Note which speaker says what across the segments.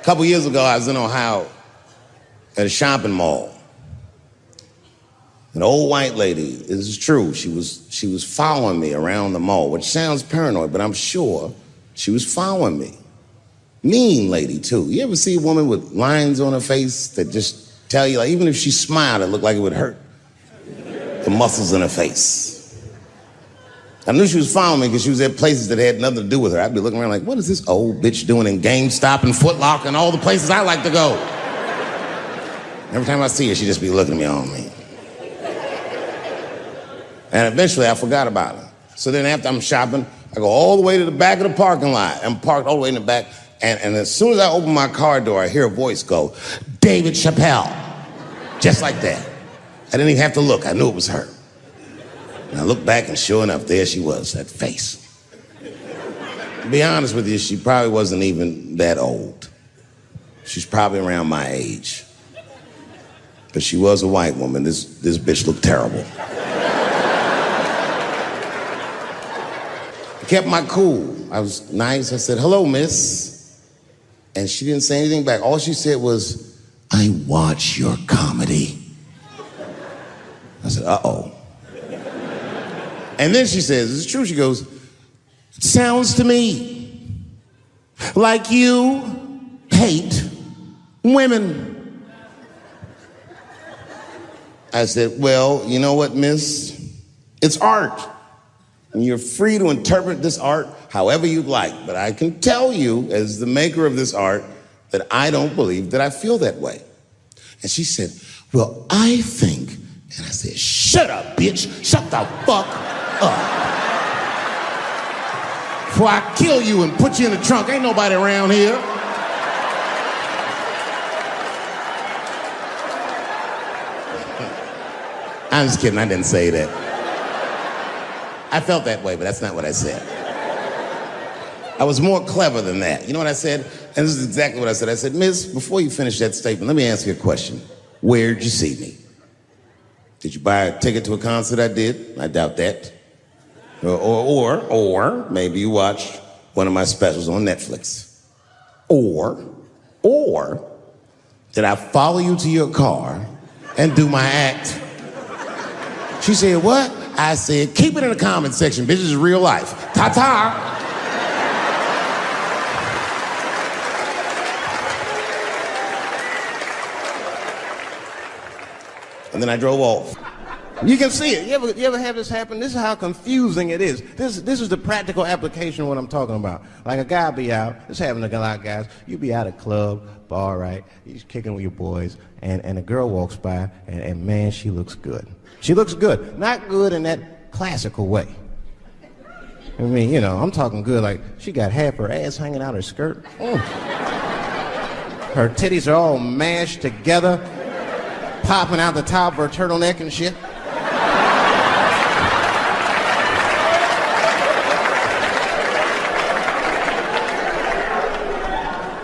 Speaker 1: couple years ago, I was in Ohio at a shopping mall. An old white lady, this is true, she was following me around the mall, which sounds paranoid, but I'm sure she was following me. Mean lady, too. You ever see a woman with lines on her face that just tell you, like, even if she smiled, it looked like it would hurt the muscles in her face? I knew she was following me because she was at places that had nothing to do with her. I'd be looking around like, what is this old bitch doing in GameStop and Foot Locker and all the places I like to go? Every time I see her, she'd just be looking at me all mean. And eventually, I forgot about her. So then after I'm shopping, I go all the way to the back of the parking lot. I'm parked all the way in the back. And as soon as I open my car door, I hear a voice go, David Chappelle. Just like that. I didn't even have to look. I knew it was her. And I looked back, and sure enough, there she was, that face. To be honest with you, she probably wasn't even that old. She's probably around my age. But she was a white woman. This bitch looked terrible. I kept my cool. I was nice. I said, hello, miss. And she didn't say anything back. All she said was, I watch your comedy. I said, uh-oh. And then she says, it's true, she goes, it sounds to me like you hate women. I said, well, you know what, miss? It's art. And you're free to interpret this art however you'd like. But I can tell you, as the maker of this art, that I don't believe that I feel that way. And she said, well, I think, and I said, shut up, bitch. Shut the fuck up. Before I kill you and put you in the trunk, ain't nobody around here. I'm just kidding, I didn't say that. I felt that way, but that's not what I said. I was more clever than that. You know what I said? And this is exactly what I said. I said, miss, before you finish that statement, let me ask you a question. Where'd you see me? Did you buy a ticket to a concert I did? I doubt that. Or maybe you watched one of my specials on Netflix. Or did I follow you to your car and do my act? She said, what? I said, keep it in the comment section, bitch, this is real life. Ta-ta. And then I drove off. You can see it. You ever have this happen? This is how confusing it is. This is the practical application of what I'm talking about. Like a guy be out, it's happening to a lot of guys. You be out at a club, bar, right? You're kicking with your boys, and a girl walks by, and man, she looks good. She looks good. Not good in that classical way. I mean, you know, I'm talking good like she got half her ass hanging out her skirt. Her titties are all mashed together, popping out the top of her turtleneck and shit.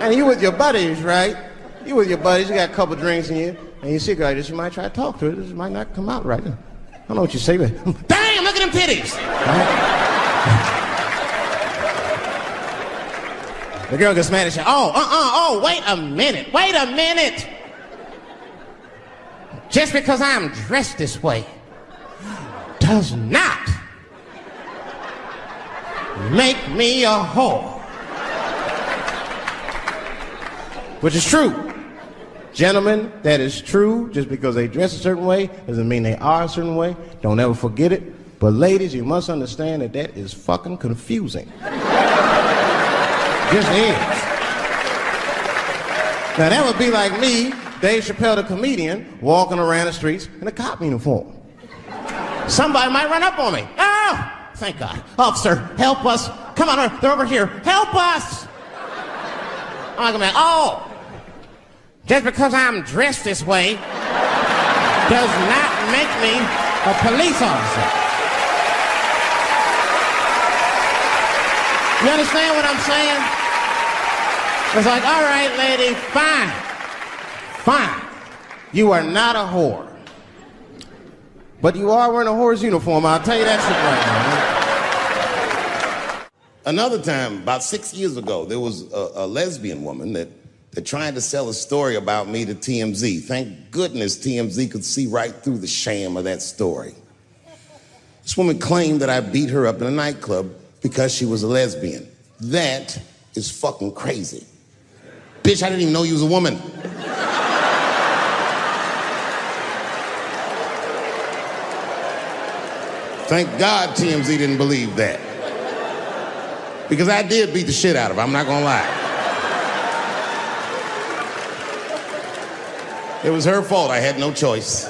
Speaker 1: And you with your buddies, right? You with your buddies, you got a couple drinks in you, and you see a girl like this, you might try to talk to her. This might not come out right. I don't know what you say, but damn, look at them titties! Right? The girl gets mad and says, wait a minute. Just because I'm dressed this way does not make me a whore. Which is true. Gentlemen, that is true. Just because they dress a certain way doesn't mean they are a certain way. Don't ever forget it. But ladies, you must understand that that is fucking confusing. Just is. Now that would be like me, Dave Chappelle the comedian, walking around the streets in a cop uniform. Somebody might run up on me. Oh, thank God. Officer, help us. Come on, they're over here. Help us. I'm like, oh. Just because I'm dressed this way does not make me a police officer. You understand what I'm saying? It's like, all right, lady, fine. You are not a whore. But you are wearing a whore's uniform, I'll tell you that shit right now. Another time, about 6 years ago, there was a lesbian woman that They're trying to sell a story about me to TMZ. Thank goodness TMZ could see right through the sham of that story. This woman claimed that I beat her up in a nightclub because she was a lesbian. That is fucking crazy. Bitch, I didn't even know you was a woman. Thank God TMZ didn't believe that. Because I did beat the shit out of her, I'm not gonna lie. It was her fault, I had no choice.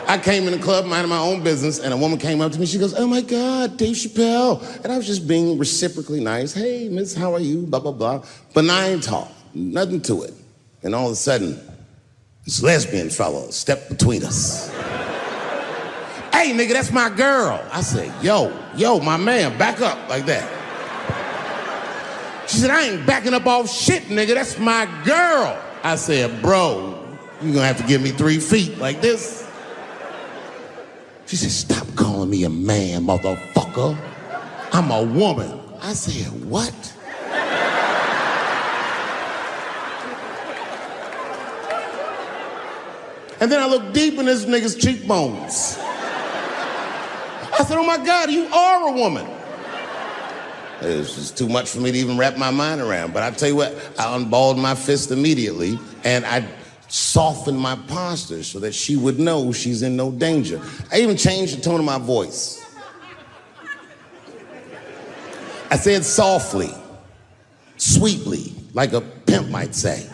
Speaker 1: I came in the club minding my own business, and a woman came up to me, she goes, "Oh my God, Dave Chappelle." And I was just being reciprocally nice. "Hey, miss, how are you?" Blah, blah, blah. Benign talk, nothing to it. And all of a sudden, this lesbian fellow stepped between us. "Hey, nigga, that's my girl." I said, yo, my man, back up like that. She said, "I ain't backing up off shit, nigga, that's my girl." I said, "Bro, you're gonna have to give me 3 feet like this." She said, "Stop calling me a man, motherfucker. I'm a woman." I said, "What?" And then I looked deep in this nigga's cheekbones. I said, "Oh my God, you are a woman." It was just too much for me to even wrap my mind around. But I tell you what, I unballed my fist immediately, and I softened my posture so that she would know she's in no danger. I even changed the tone of my voice. I said softly, sweetly, like a pimp might say.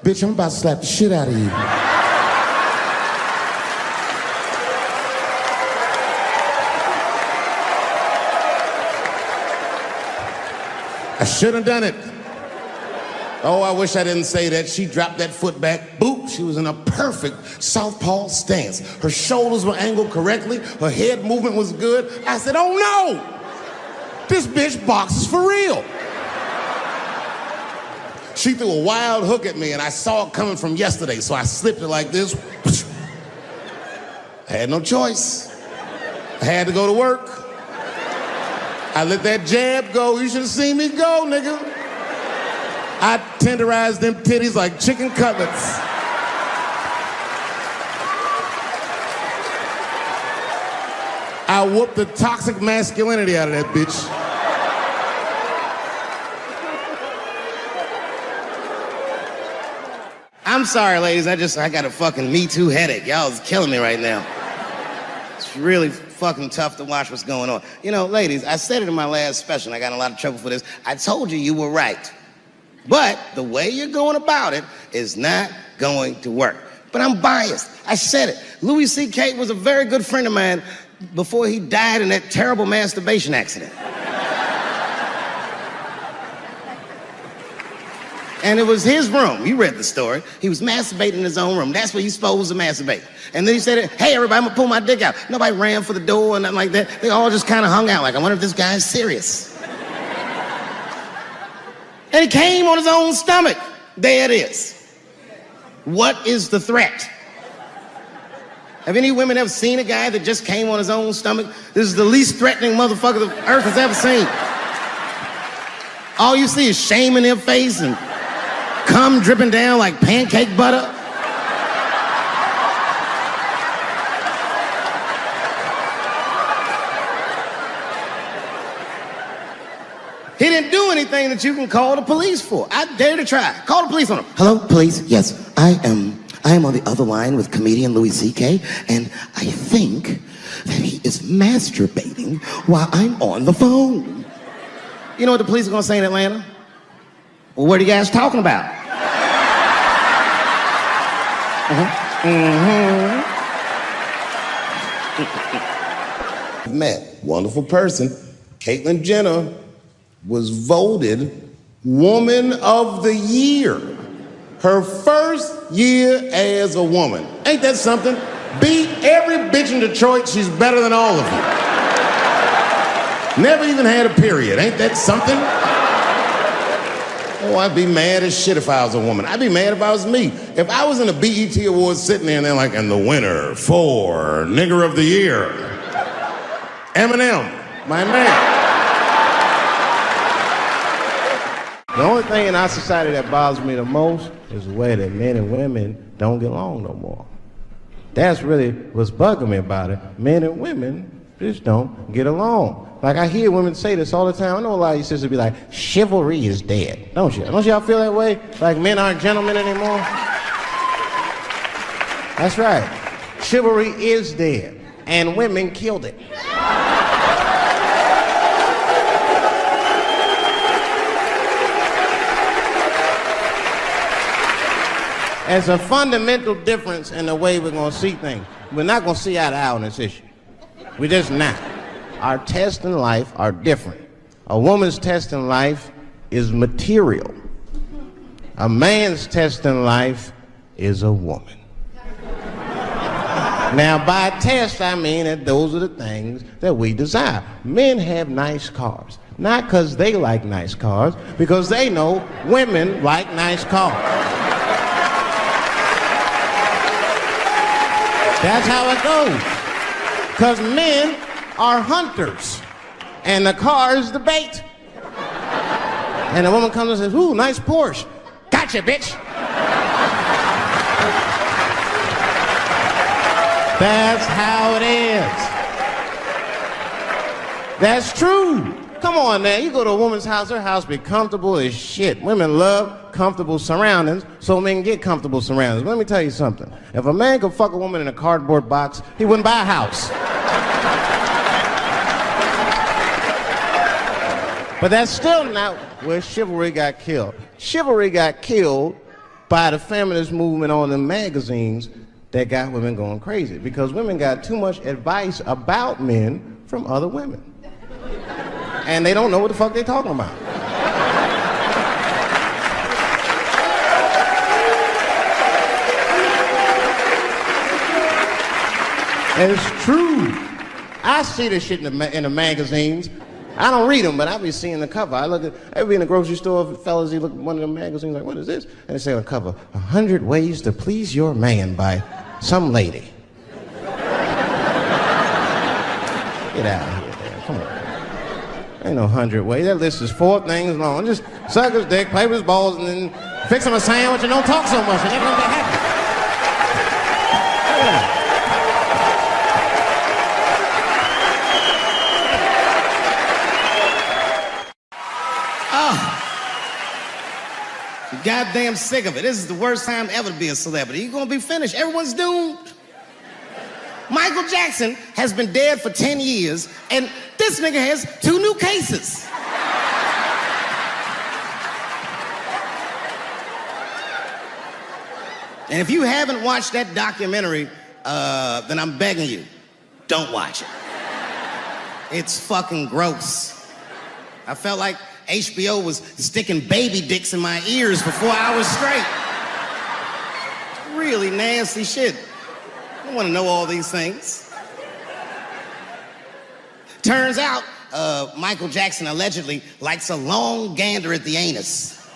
Speaker 1: "Bitch, I'm about to slap the shit out of you." I should have done it. Oh, I wish I didn't say that. She dropped that foot back. Boop. She was in a perfect southpaw stance. Her shoulders were angled correctly. Her head movement was good. I said, "Oh no! This bitch boxes for real." She threw a wild hook at me and I saw it coming from yesterday, so I slipped it like this. I had no choice. I had to go to work. I let that jab go. You should have seen me go, nigga. I tenderized them titties like chicken cutlets. I whooped the toxic masculinity out of that bitch. I'm sorry, ladies. I got a fucking Me Too headache. Y'all is killing me right now. It's really fucking tough to watch what's going on. You know, ladies, I said it in my last special, and I got in a lot of trouble for this. I told you were right. But the way you're going about it is not going to work. But I'm biased. I said it. Louis C.K. was a very good friend of mine before he died in that terrible masturbation accident. And it was his room. You read the story. He was masturbating in his own room. That's where you're supposed to masturbate. And then he said, "Hey, everybody, I'm gonna pull my dick out." Nobody ran for the door and nothing like that. They all just kind of hung out like, I wonder if this guy's serious. And he came on his own stomach. There it is. What is the threat? Have any women ever seen a guy that just came on his own stomach? This is the least threatening motherfucker the earth has ever seen. All you see is shame in their face and cum dripping down like pancake butter. He didn't do anything that you can call the police for. I dare to try. Call the police on him. "Hello, police? Yes, I am on the other line with comedian Louis C.K., and I think that he is masturbating while I'm on the phone." You know what the police are gonna say in Atlanta? "Well, what are you guys talking about?" Met, wonderful person, Caitlyn Jenner was voted Woman of the Year. Her first year as a woman. Ain't that something? Beat every bitch in Detroit, she's better than all of you. Never even had a period, ain't that something? Oh, I'd be mad as shit if I was a woman. I'd be mad if I was me. If I was in a BET Awards sitting there and they're like, "And the winner for Nigger of the Year, Eminem, my man."
Speaker 2: The only thing in our society that bothers me the most is the way that men and women don't get along no more. That's really what's bugging me about it. Men and women just don't get along. Like, I hear women say this all the time. I know a lot of you sisters be like, chivalry is dead. Don't you? Don't y'all feel that way? Like men aren't gentlemen anymore? That's right. Chivalry is dead. And women killed it. There's a fundamental difference in the way we're going to see things. We're not going to see eye to eye on this issue. We're just not. Our tests in life are different. A woman's test in life is material. A man's test in life is a woman. Now, by test, I mean that those are the things that we desire. Men have nice cars. Not because they like nice cars, because they know women like nice cars. That's how it goes. Because men are hunters, and the car is the bait. And the woman comes and says, ooh, nice Porsche. Gotcha, bitch. That's how it is. That's true. Come on, man. You go to a woman's house, her house be comfortable as shit. Women love comfortable surroundings, so men get comfortable surroundings. Let me tell you something. If a man could fuck a woman in a cardboard box, he wouldn't buy a house. But that's still not where chivalry got killed. Chivalry got killed by the feminist movement on the magazines that got women going crazy, because women got too much advice about men from other women. And they don't know what the fuck they're talking about. And it's true. I see this shit in the magazines. I don't read them, but I be seeing the cover. I be in the grocery store, fellas, you look at one of the magazines like, what is this? And they say on the cover, 100 Ways to Please Your Man by some lady. Get out of here, man. Come on. Ain't no 100 ways. That list is 4 things long. Just suck his dick, play with his balls, and then fix him a sandwich and don't talk so much, and everything will be happy. Yeah.
Speaker 1: Goddamn sick of it. This is the worst time ever to be a celebrity. You're gonna be finished. Everyone's doomed. Michael Jackson has been dead for 10 years, and this nigga has 2 new cases. And if you haven't watched that documentary, then I'm begging you, don't watch it. It's fucking gross. I felt like HBO was sticking baby dicks in my ears for 4 hours straight. Really nasty shit. I don't want to know all these things. Turns out, Michael Jackson allegedly likes a long gander at the anus.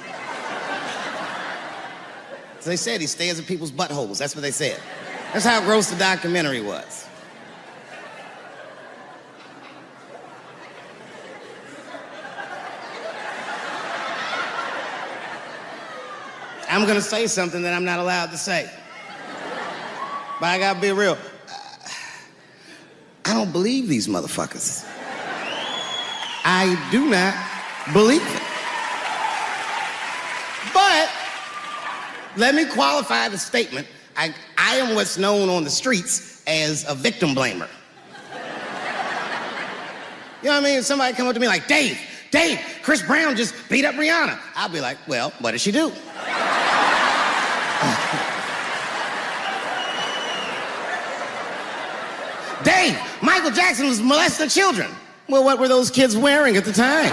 Speaker 1: So they said he stares at people's buttholes. That's what they said. That's how gross the documentary was. I'm gonna say something that I'm not allowed to say. But I gotta be real. I don't believe these motherfuckers. I do not believe it. But let me qualify the statement. I am what's known on the streets as a victim blamer. You know what I mean? Somebody come up to me like, Dave, Chris Brown just beat up Rihanna. I'll be like, well, what did she do? Dave, Michael Jackson was molesting children. Well, what were those kids wearing at the time?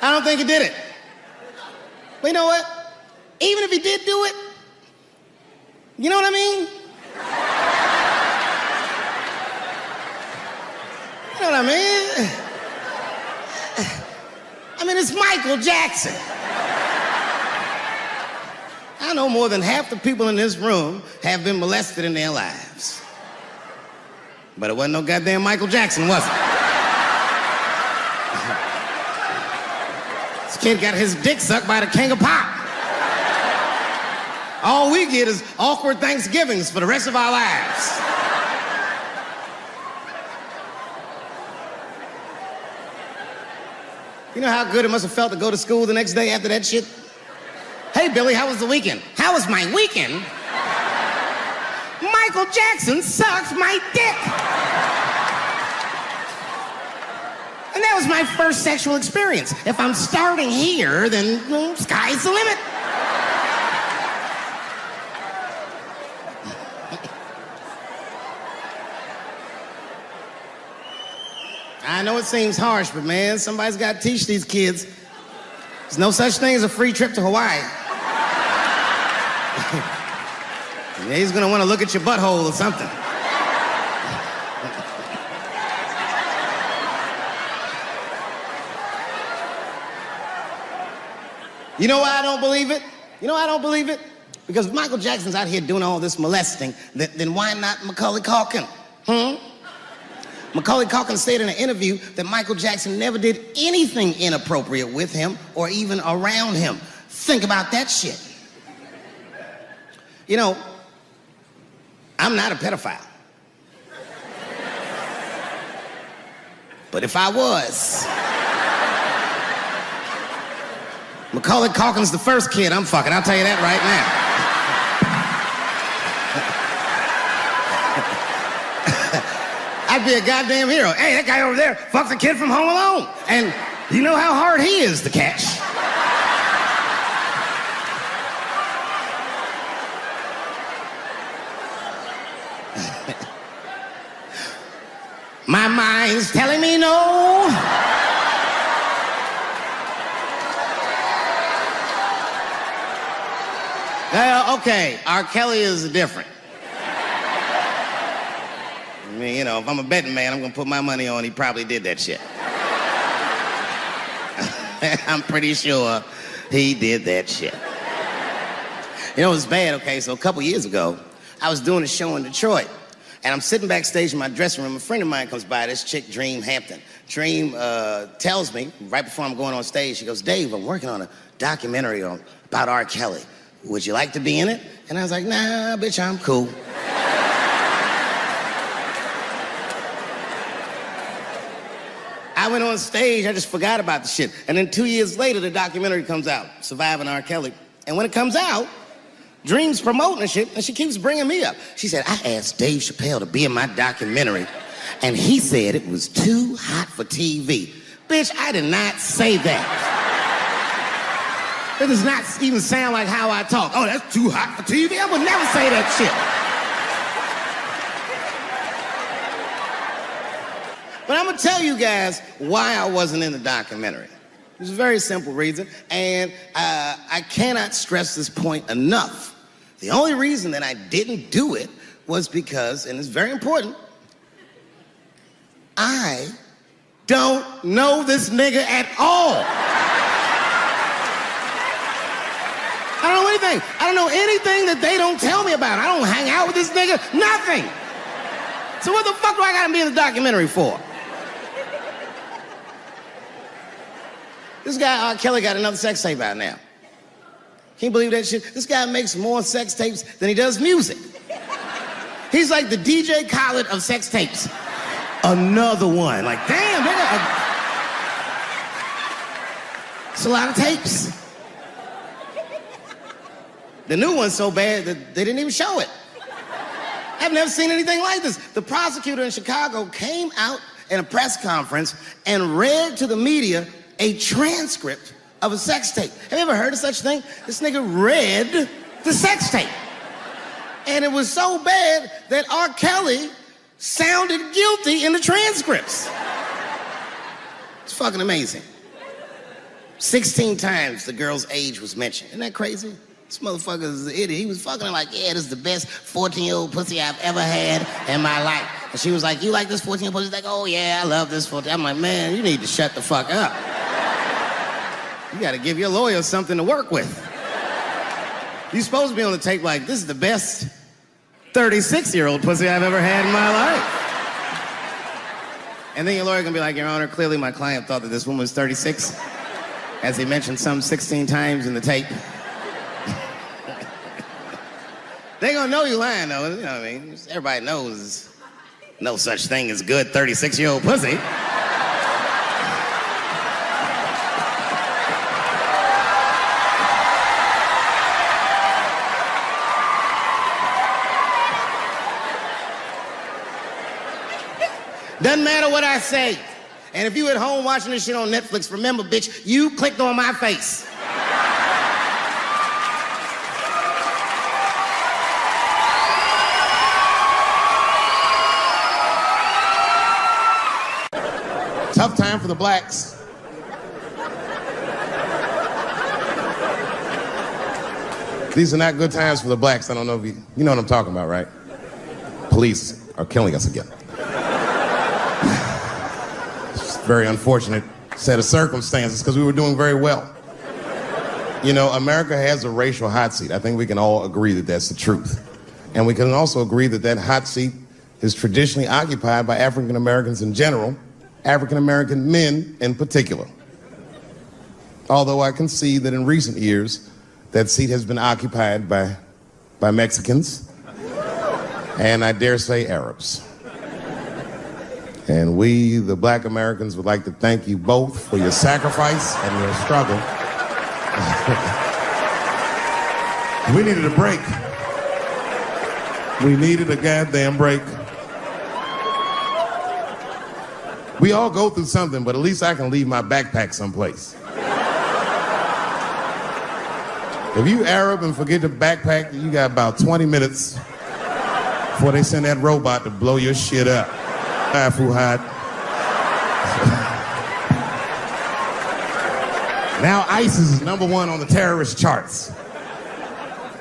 Speaker 1: I don't think he did it. But you know what? Even if he did do it, you know what I mean? You know what I mean? I mean, it's Michael Jackson. I know more than half the people in this room have been molested in their lives. But it wasn't no goddamn Michael Jackson, was it? This kid got his dick sucked by the king of pop. All we get is awkward Thanksgivings for the rest of our lives. You know how good it must have felt to go to school the next day after that shit? Hey, Billy, how was the weekend? How was my weekend? Michael Jackson sucked my dick. And that was my first sexual experience. If I'm starting here, then well, sky's the limit. I know it seems harsh, but man, somebody's got to teach these kids. There's no such thing as a free trip to Hawaii. Yeah, he's gonna want to look at your butthole or something. You know why I don't believe it? You know why I don't believe it? Because if Michael Jackson's out here doing all this molesting, then why not Macaulay Culkin? Macaulay Culkin said in an interview that Michael Jackson never did anything inappropriate with him or even around him. Think about that shit. You know, I'm not a pedophile. But if I was, Macaulay Culkin's the first kid I'm fucking, I'll tell you that right now. I'd be a goddamn hero. Hey, that guy over there fucks a kid from Home Alone. And you know how hard he is to catch. My mind's telling me no. Okay, R. Kelly is different. I mean, you know, if I'm a betting man, I'm gonna put my money on he probably did that shit. I'm pretty sure he did that shit. You know, it was bad, okay? So a couple years ago, I was doing a show in Detroit, and I'm sitting backstage in my dressing room. A friend of mine comes by, this chick, Dream Hampton. Dream tells me, right before I'm going on stage, she goes, Dave, I'm working on a documentary about R. Kelly. Would you like to be in it? And I was like, nah, bitch, I'm cool. I went on stage, I just forgot about the shit. And then 2 years later, the documentary comes out, Surviving R. Kelly. And when it comes out, Dream's promoting the shit, and she keeps bringing me up. She said, I asked Dave Chappelle to be in my documentary, and he said it was too hot for TV. Bitch, I did not say that. That does not even sound like how I talk. Oh, that's too hot for TV? I would never say that shit. But I'm gonna tell you guys why I wasn't in the documentary. There's a very simple reason, and I cannot stress this point enough. The only reason that I didn't do it was because, and it's very important, I don't know this nigga at all. I don't know anything. I don't know anything that they don't tell me about. I don't hang out with this nigga, nothing. So what the fuck do I gotta be in the documentary for? This guy, R. Kelly, got another sex tape out now. Can you believe that shit? This guy makes more sex tapes than he does music. He's like the DJ Khaled of sex tapes. Another one. Like, damn, nigga. It's a lot of tapes. The new one's so bad that they didn't even show it. I've never seen anything like this. The prosecutor in Chicago came out in a press conference and read to the media a transcript of a sex tape. Have you ever heard of such a thing? This nigga read the sex tape. And it was so bad that R. Kelly sounded guilty in the transcripts. It's fucking amazing. 16 times the girl's age was mentioned. Isn't that crazy? This motherfucker is an idiot. He was fucking her like, yeah, this is the best 14-year-old pussy I've ever had in my life. And she was like, you like this 14-year-old pussy? He's like, oh yeah, I love this 14. I'm like, man, you need to shut the fuck up. You gotta give your lawyer something to work with. You're supposed to be on the tape like, this is the best 36-year-old pussy I've ever had in my life.
Speaker 3: And then your lawyer gonna be like, Your Honor, clearly my client thought that this woman was 36, as he mentioned some 16 times in the tape. They gonna know you lying, though. You know what I mean? Everybody knows no such thing as good 36-year-old pussy. Doesn't matter what I say. And if you at home watching this shit on Netflix, remember, bitch, you clicked on my face.
Speaker 1: Tough time for the blacks. These are not good times for the blacks. I don't know if you know what I'm talking about, right? Police are killing us again. It's a very unfortunate set of circumstances because we were doing very well. You know, America has a racial hot seat. I think we can all agree that that's the truth. And we can also agree that that hot seat is traditionally occupied by African Americans in general, African American men in particular. Although I can see that in recent years, that seat has been occupied by Mexicans, and I dare say Arabs. And we, the black Americans, would like to thank you both for your sacrifice and your struggle. We needed a break. We needed a goddamn break. We all go through something, but at least I can leave my backpack someplace. If you Arab and forget the backpack, you got about 20 minutes before they send that robot to blow your shit up. Fuhad. Now ISIS is #1 on the terrorist charts.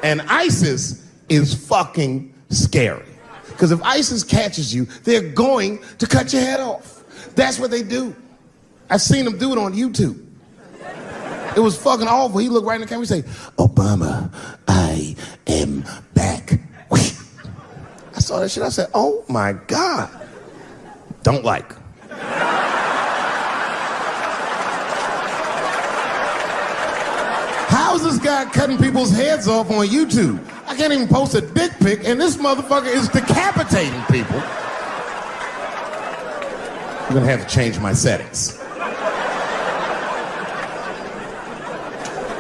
Speaker 1: And ISIS is fucking scary. Because if ISIS catches you, they're going to cut your head off. That's what they do. I've seen them do it on YouTube. It was fucking awful. He looked right in the camera and say, Obama, I am back. I saw that shit. I said, oh my God. Don't like. How is this guy cutting people's heads off on YouTube? I can't even post a dick pic, and this motherfucker is decapitating people. I'm gonna have to change my settings.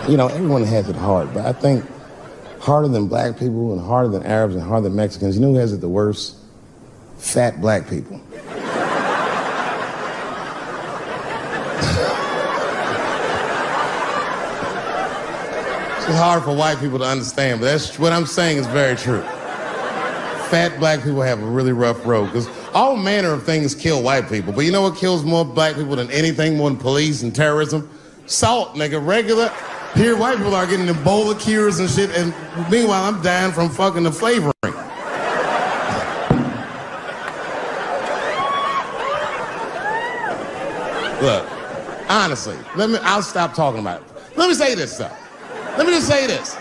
Speaker 1: You know, everyone has it hard, but I think harder than black people and harder than Arabs and harder than Mexicans, you know who has it the worst? Fat black people. It's hard for white people to understand, but that's what I'm saying is very true. Fat black people have a really rough road, because all manner of things kill white people, but you know what kills more black people than anything, more than police and terrorism? Salt, nigga, regular. Here, white people are getting Ebola cures and shit, and meanwhile, I'm dying from fucking the flavoring. Look, honestly, I'll stop talking about it. Let me say this, though. Let me just say this.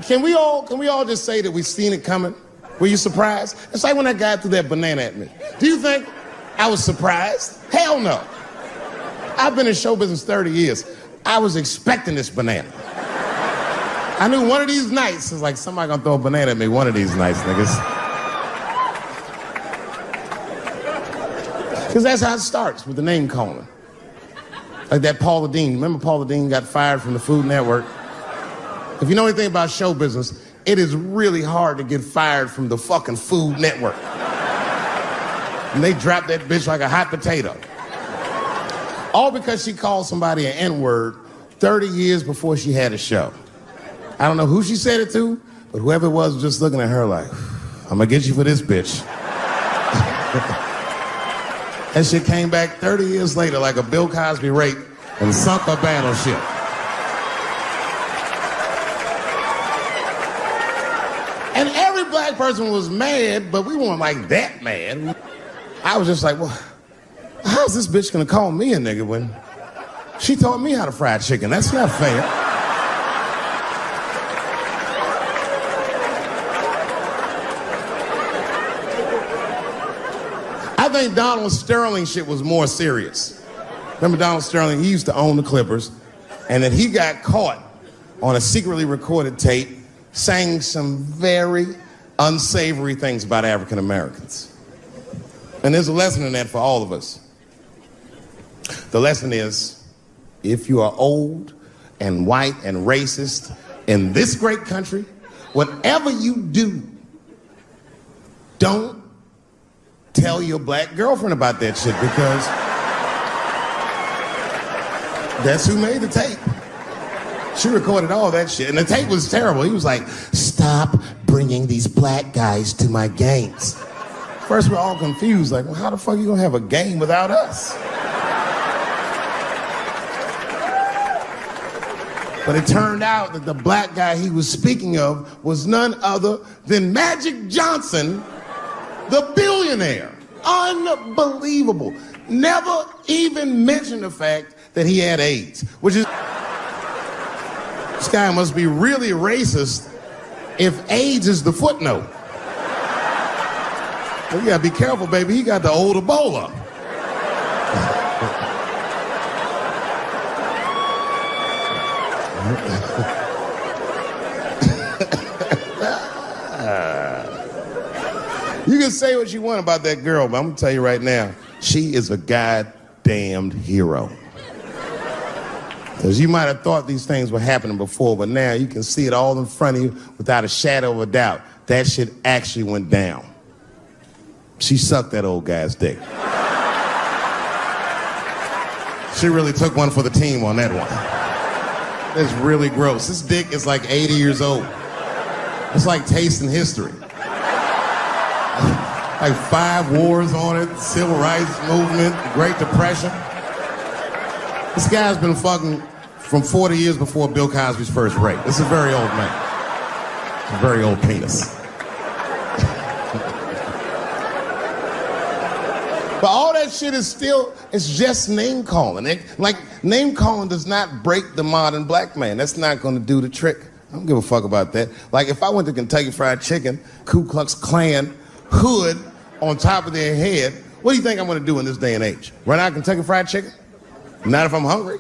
Speaker 1: Can we all just say that we've seen it coming? Were you surprised? It's like when that guy threw that banana at me. Do you think I was surprised? Hell no. I've been in show business 30 years. I was expecting this banana. I knew one of these nights, it's like somebody gonna throw a banana at me one of these nights, niggas. Because that's how it starts, with the name calling. Like that Paula Deen. Remember Paula Deen got fired from the Food Network? If you know anything about show business, it is really hard to get fired from the fucking Food Network. And they dropped that bitch like a hot potato. All because she called somebody an N-word 30 years before she had a show. I don't know who she said it to, but whoever it was just looking at her like, I'm gonna get you for this bitch. That shit came back 30 years later like a Bill Cosby rape and sunk her battleship. And every black person was mad, but we weren't like that mad. I was just like, well, how's this bitch gonna call me a nigga when she taught me how to fry chicken? That's not fair. I think Donald Sterling shit was more serious. Remember Donald Sterling? He used to own the Clippers, and then he got caught on a secretly recorded tape saying some very unsavory things about African Americans. And there's a lesson in that for all of us. The lesson is, if you are old and white and racist in this great country, whatever you do, don't tell your black girlfriend about that shit, because that's who made the tape. She recorded all that shit, and the tape was terrible. He was like, stop bringing these black guys to my games. First, we're all confused, like, well, how the fuck are you gonna have a game without us? But it turned out that the black guy he was speaking of was none other than Magic Johnson, the billionaire. Unbelievable. Never even mentioned the fact that he had AIDS, which is... This guy must be really racist if AIDS is the footnote. Well, you gotta be careful, baby. He got the old Ebola. You can say what you want about that girl, but I'm gonna tell you right now, she is a goddamned hero. Because you might have thought these things were happening before, but now you can see it all in front of you without a shadow of a doubt. That shit actually went down. She sucked that old guy's dick. She really took one for the team on that one. That's really gross. This dick is like 80 years old. It's like tasting history. Like 5 wars on it, civil rights movement, Great Depression. This guy's been fucking from 40 years before Bill Cosby's first rape. This is a very old man. It's a very old penis. But all that shit is still, it's just name calling. Like, name calling does not break the modern black man. That's not gonna do the trick. I don't give a fuck about that. Like, if I went to Kentucky Fried Chicken, Ku Klux Klan, hood on top of their head, what do you think I'm gonna do in this day and age? Run out Kentucky Fried Chicken? Not if I'm hungry.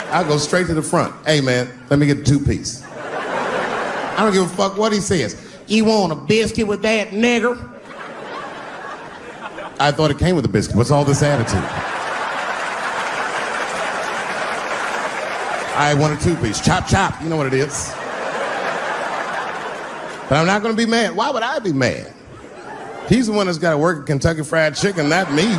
Speaker 1: I'll go straight to the front. Hey, man, let me get a 2-piece. I don't give a fuck what he says. You want a biscuit with that, nigger? I thought it came with a biscuit. What's all this attitude? I want a 2-piece. Chop, chop. You know what it is. But I'm not going to be mad. Why would I be mad? He's the one that's got to work at Kentucky Fried Chicken, not me.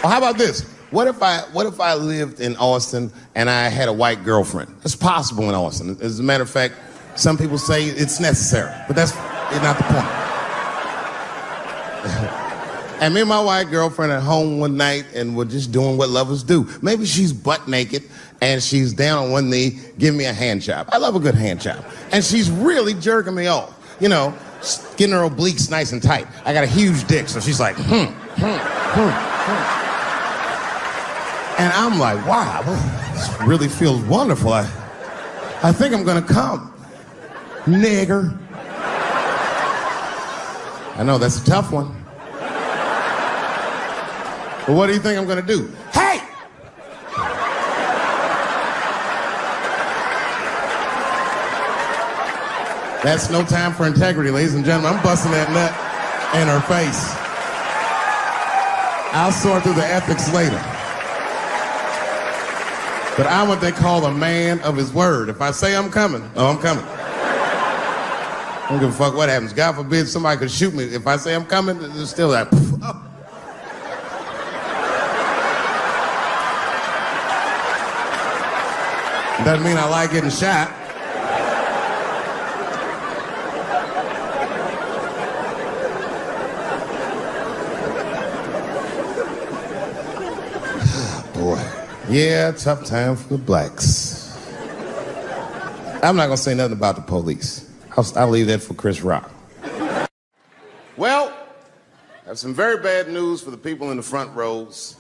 Speaker 1: Well, how about this? What if I lived in Austin and I had a white girlfriend? It's possible in Austin. As a matter of fact, some people say it's necessary, but that's not the point. And me and my white girlfriend at home one night, and we're just doing what lovers do. Maybe she's butt naked and she's down on one knee, giving me a hand job. I love a good hand job. And she's really jerking me off. You know, getting her obliques nice and tight. I got a huge dick, so she's like, And I'm like, wow, this really feels wonderful. I think I'm gonna come. Nigger. I know, that's a tough one. But what do you think I'm gonna do? Hey! That's no time for integrity, ladies and gentlemen. I'm busting that nut in her face. I'll sort through the ethics later. But I'm what they call a man of his word. If I say I'm coming, oh, I'm coming. I don't give a fuck what happens. God forbid somebody could shoot me. If I say I'm coming, it's still like, oh. Doesn't mean I like getting shot. Boy. Yeah, tough time for the blacks. I'm not gonna say nothing about the police. I'll leave that for Chris Rock. Well, I have some very bad news for the people in the front rows.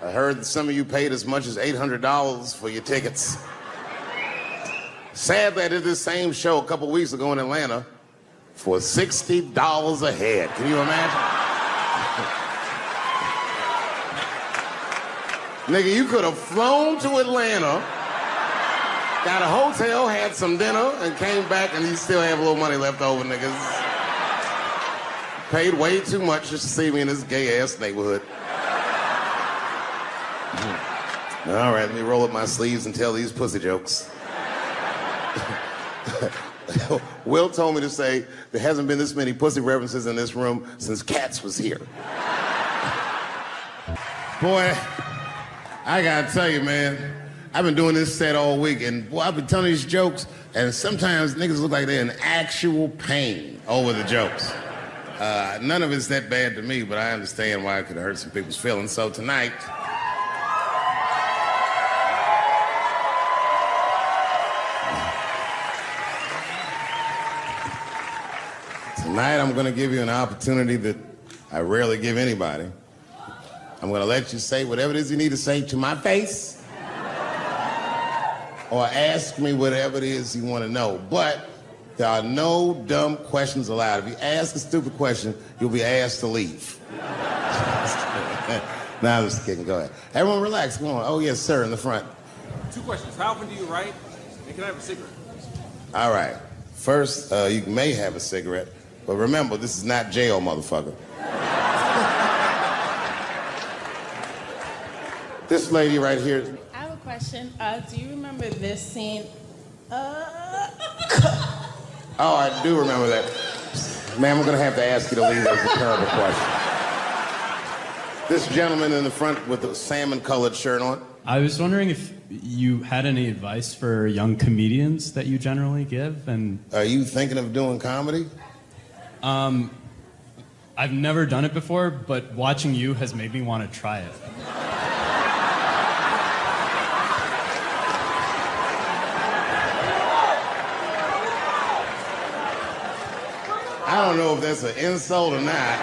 Speaker 1: I heard that some of you paid as much as $800 for your tickets. Sadly, I did this same show a couple weeks ago in Atlanta for $60 a head. Can you imagine? Nigga, you could have flown to Atlanta, got a hotel, had some dinner, and came back, and you still have a little money left over, niggas. Paid way too much just to see me in this gay-ass neighborhood. All right, let me roll up my sleeves and tell these pussy jokes. Will told me to say there hasn't been this many pussy references in this room since Katz was here. Boy, I gotta tell you, man, I've been doing this set all week, and boy, I've been telling these jokes, and sometimes niggas look like they're in actual pain over the jokes. None of it's that bad to me, but I understand why it could hurt some people's feelings. So tonight, I'm going to give you an opportunity that I rarely give anybody. I'm going to let you say whatever it is you need to say to my face, or ask me whatever it is you want to know. But there are no dumb questions allowed. If you ask a stupid question, you'll be asked to leave. Now I'm just kidding. Go ahead. Everyone relax. Come on. Oh, yes, sir, in the front.
Speaker 4: 2 questions. How often do you write? And can I have a cigarette?
Speaker 1: All right. First, you may have a cigarette, but remember, this is not jail, motherfucker. This lady right here.
Speaker 5: I have a question. Do you remember this scene?
Speaker 1: Oh, I do remember that. Ma'am, I'm going to have to ask you to leave. That's a terrible question. This gentleman in the front with the salmon-colored shirt on.
Speaker 6: I was wondering if you had any advice for young comedians that you generally give, and...
Speaker 1: Are you thinking of doing comedy?
Speaker 6: I've never done it before, but watching you has made me want to try it.
Speaker 1: I don't know if that's an insult or not.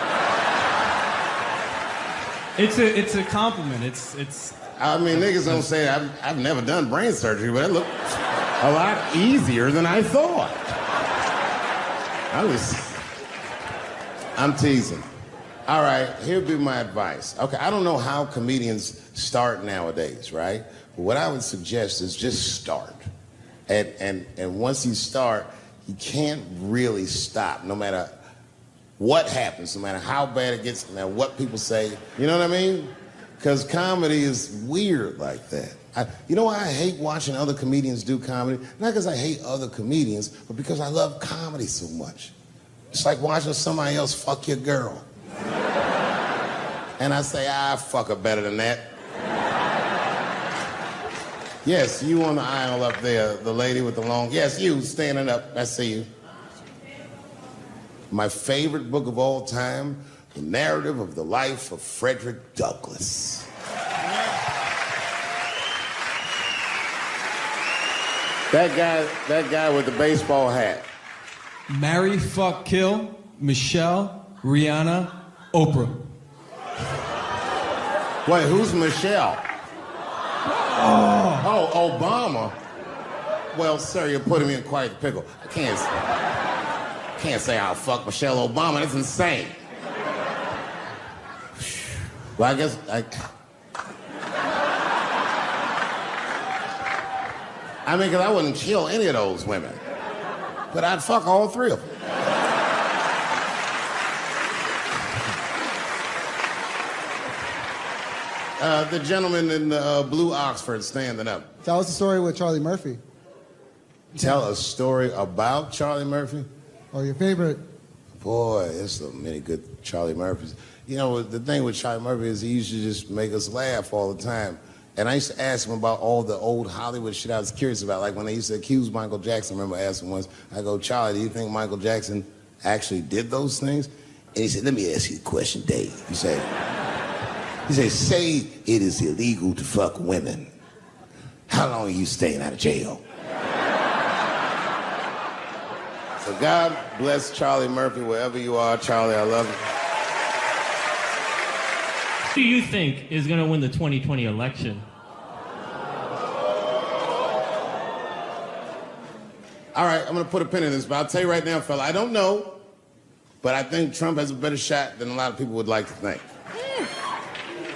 Speaker 6: It's a compliment. It's.
Speaker 1: I mean, niggas don't say I've never done brain surgery, but it looked a lot easier than I thought. I'm teasing. All right, here'd be my advice. Okay, I don't know how comedians start nowadays, right? But what I would suggest is just start. And once you start, you can't really stop, no matter what happens, no matter how bad it gets, no matter what people say. You know what I mean? Because comedy is weird like that. You know why I hate watching other comedians do comedy? Not because I hate other comedians, but because I love comedy so much. It's like watching somebody else fuck your girl. And I say, fuck her better than that. Yes, you on the aisle up there, the lady with the long... Yes, you standing up. I see you. My favorite book of all time, The Narrative of the Life of Frederick Douglass. That guy with the baseball hat.
Speaker 7: Marry, fuck, kill, Michelle, Rihanna, Oprah.
Speaker 1: Wait, who's Michelle? Oh, Obama. Well, sir, you're putting me in quite the pickle. I can't say I'll fuck Michelle Obama. That's insane. Well, I guess I mean, because I wouldn't kill any of those women. But I'd fuck all three of them. The gentleman in the blue Oxford standing up.
Speaker 8: Tell us the story with Charlie Murphy.
Speaker 1: Tell a story about Charlie Murphy?
Speaker 8: Or your favorite.
Speaker 1: Boy, there's so many good Charlie Murphys. You know, the thing with Charlie Murphy is he used to just make us laugh all the time. And I used to ask him about all the old Hollywood shit I was curious about. Like when they used to accuse Michael Jackson, I remember asking once, I go, Charlie, do you think Michael Jackson actually did those things? And he said, let me ask you a question, Dave. He said, say it is illegal to fuck women. How long are you staying out of jail? So God bless Charlie Murphy wherever you are. Charlie, I love you.
Speaker 9: Who do you think is going to win the 2020 election?
Speaker 1: All right, I'm gonna put a pin in this, but I'll tell you right now, fella, I don't know, but I think Trump has a better shot than a lot of people would like to think.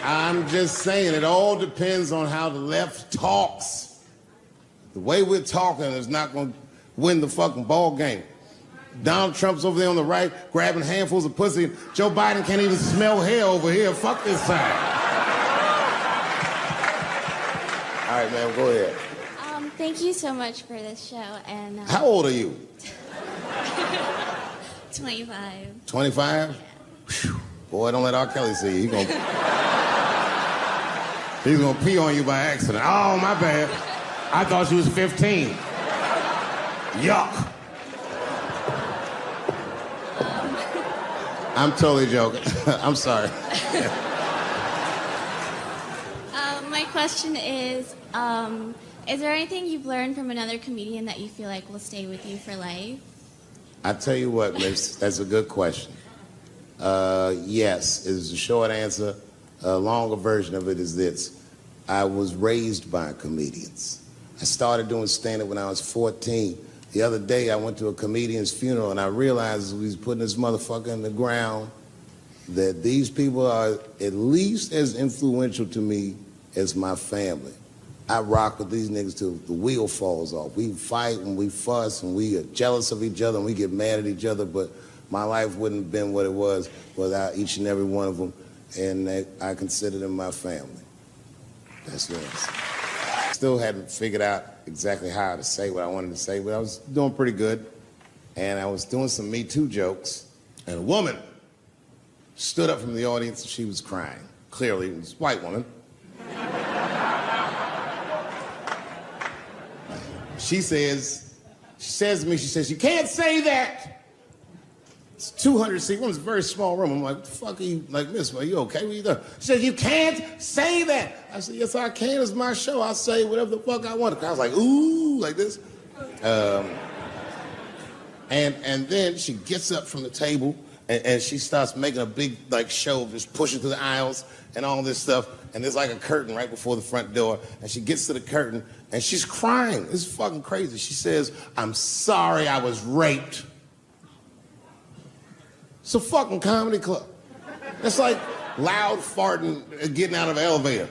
Speaker 1: I'm just saying, it all depends on how the left talks. The way we're talking is not gonna win the fucking ball game. Donald Trump's over there on the right, grabbing handfuls of pussy. Joe Biden can't even smell hair over here. Fuck this side. All right, man, go ahead.
Speaker 10: Thank you so much for this show. And
Speaker 1: How old are you?
Speaker 10: 25.
Speaker 1: 25? Yeah. Boy, don't let R. Kelly see you. He's gonna pee on you by accident. Oh, my bad. I thought she was 15. Yuck. I'm totally joking. I'm sorry.
Speaker 10: My question is there anything you've learned from another comedian that you feel like will stay with you for life?
Speaker 1: I tell you what, miss, that's a good question. Yes, is the short answer. A longer version of it is this. I was raised by comedians. I started doing stand-up when I was 14. The other day, I went to a comedian's funeral, and I realized as we was putting this motherfucker in the ground that these people are at least as influential to me as my family. I rock with these niggas till the wheel falls off. We fight and we fuss and we are jealous of each other and we get mad at each other, but my life wouldn't have been what it was without each and every one of them, and I consider them my family. That's yours. Still hadn't figured out exactly how to say what I wanted to say, but I was doing pretty good, and I was doing some Me Too jokes, and a woman stood up from the audience and she was crying. Clearly, it was a white woman. She says to me, you can't say that. It's 200 seat room, it's a very small room. I'm like, what the fuck are you, like, miss, are you okay? What are you doing? She says, you can't say that. I said, yes, I can, it's my show. I'll say whatever the fuck I want. The crowd's like, ooh, like this. And then she gets up from the table and she starts making a big, like, show of just pushing through the aisles and all this stuff. And there's like a curtain right before the front door. And she gets to the curtain and she's crying. This is fucking crazy. She says, I'm sorry I was raped. It's a fucking comedy club. It's like loud farting getting out of an elevator.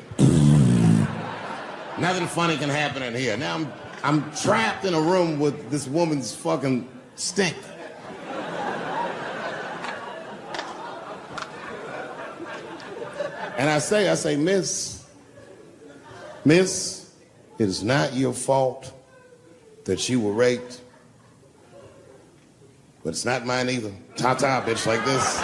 Speaker 1: Nothing funny can happen in here. Now I'm trapped in a room with this woman's fucking stink. And I say, miss, it is not your fault that you were raped, but it's not mine either. Ta-ta, bitch, like this.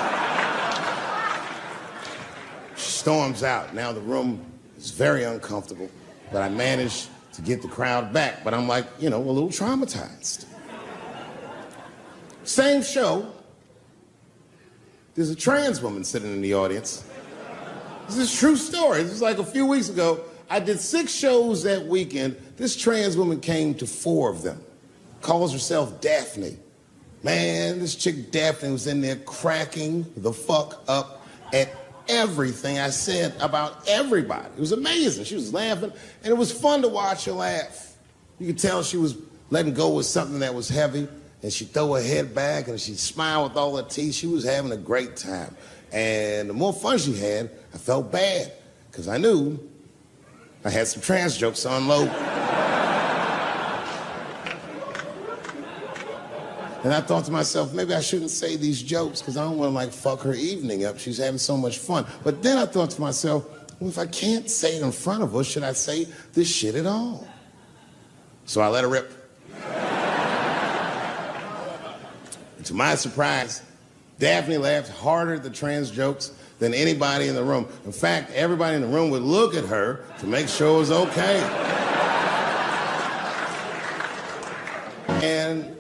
Speaker 1: She storms out. Now the room is very uncomfortable, but I managed to get the crowd back, but I'm like, a little traumatized. Same show, there's a trans woman sitting in the audience. This is a true story. This was like a few weeks ago. I did 6 shows that weekend. This trans woman came to 4 of them. Calls herself Daphne. Man, this chick Daphne was in there cracking the fuck up at everything I said about everybody. It was amazing. She was laughing, and it was fun to watch her laugh. You could tell she was letting go with something that was heavy, and she'd throw her head back, and she'd smile with all her teeth. She was having a great time. And the more fun she had, I felt bad, because I knew I had some trans jokes to unload. And I thought to myself, maybe I shouldn't say these jokes, because I don't want to, like, fuck her evening up. She's having so much fun. But then I thought to myself, well, if I can't say it in front of her, should I say this shit at all? So I let her rip. And to my surprise, Daphne laughed harder at the trans jokes than anybody in the room. In fact, everybody in the room would look at her to make sure it was okay. And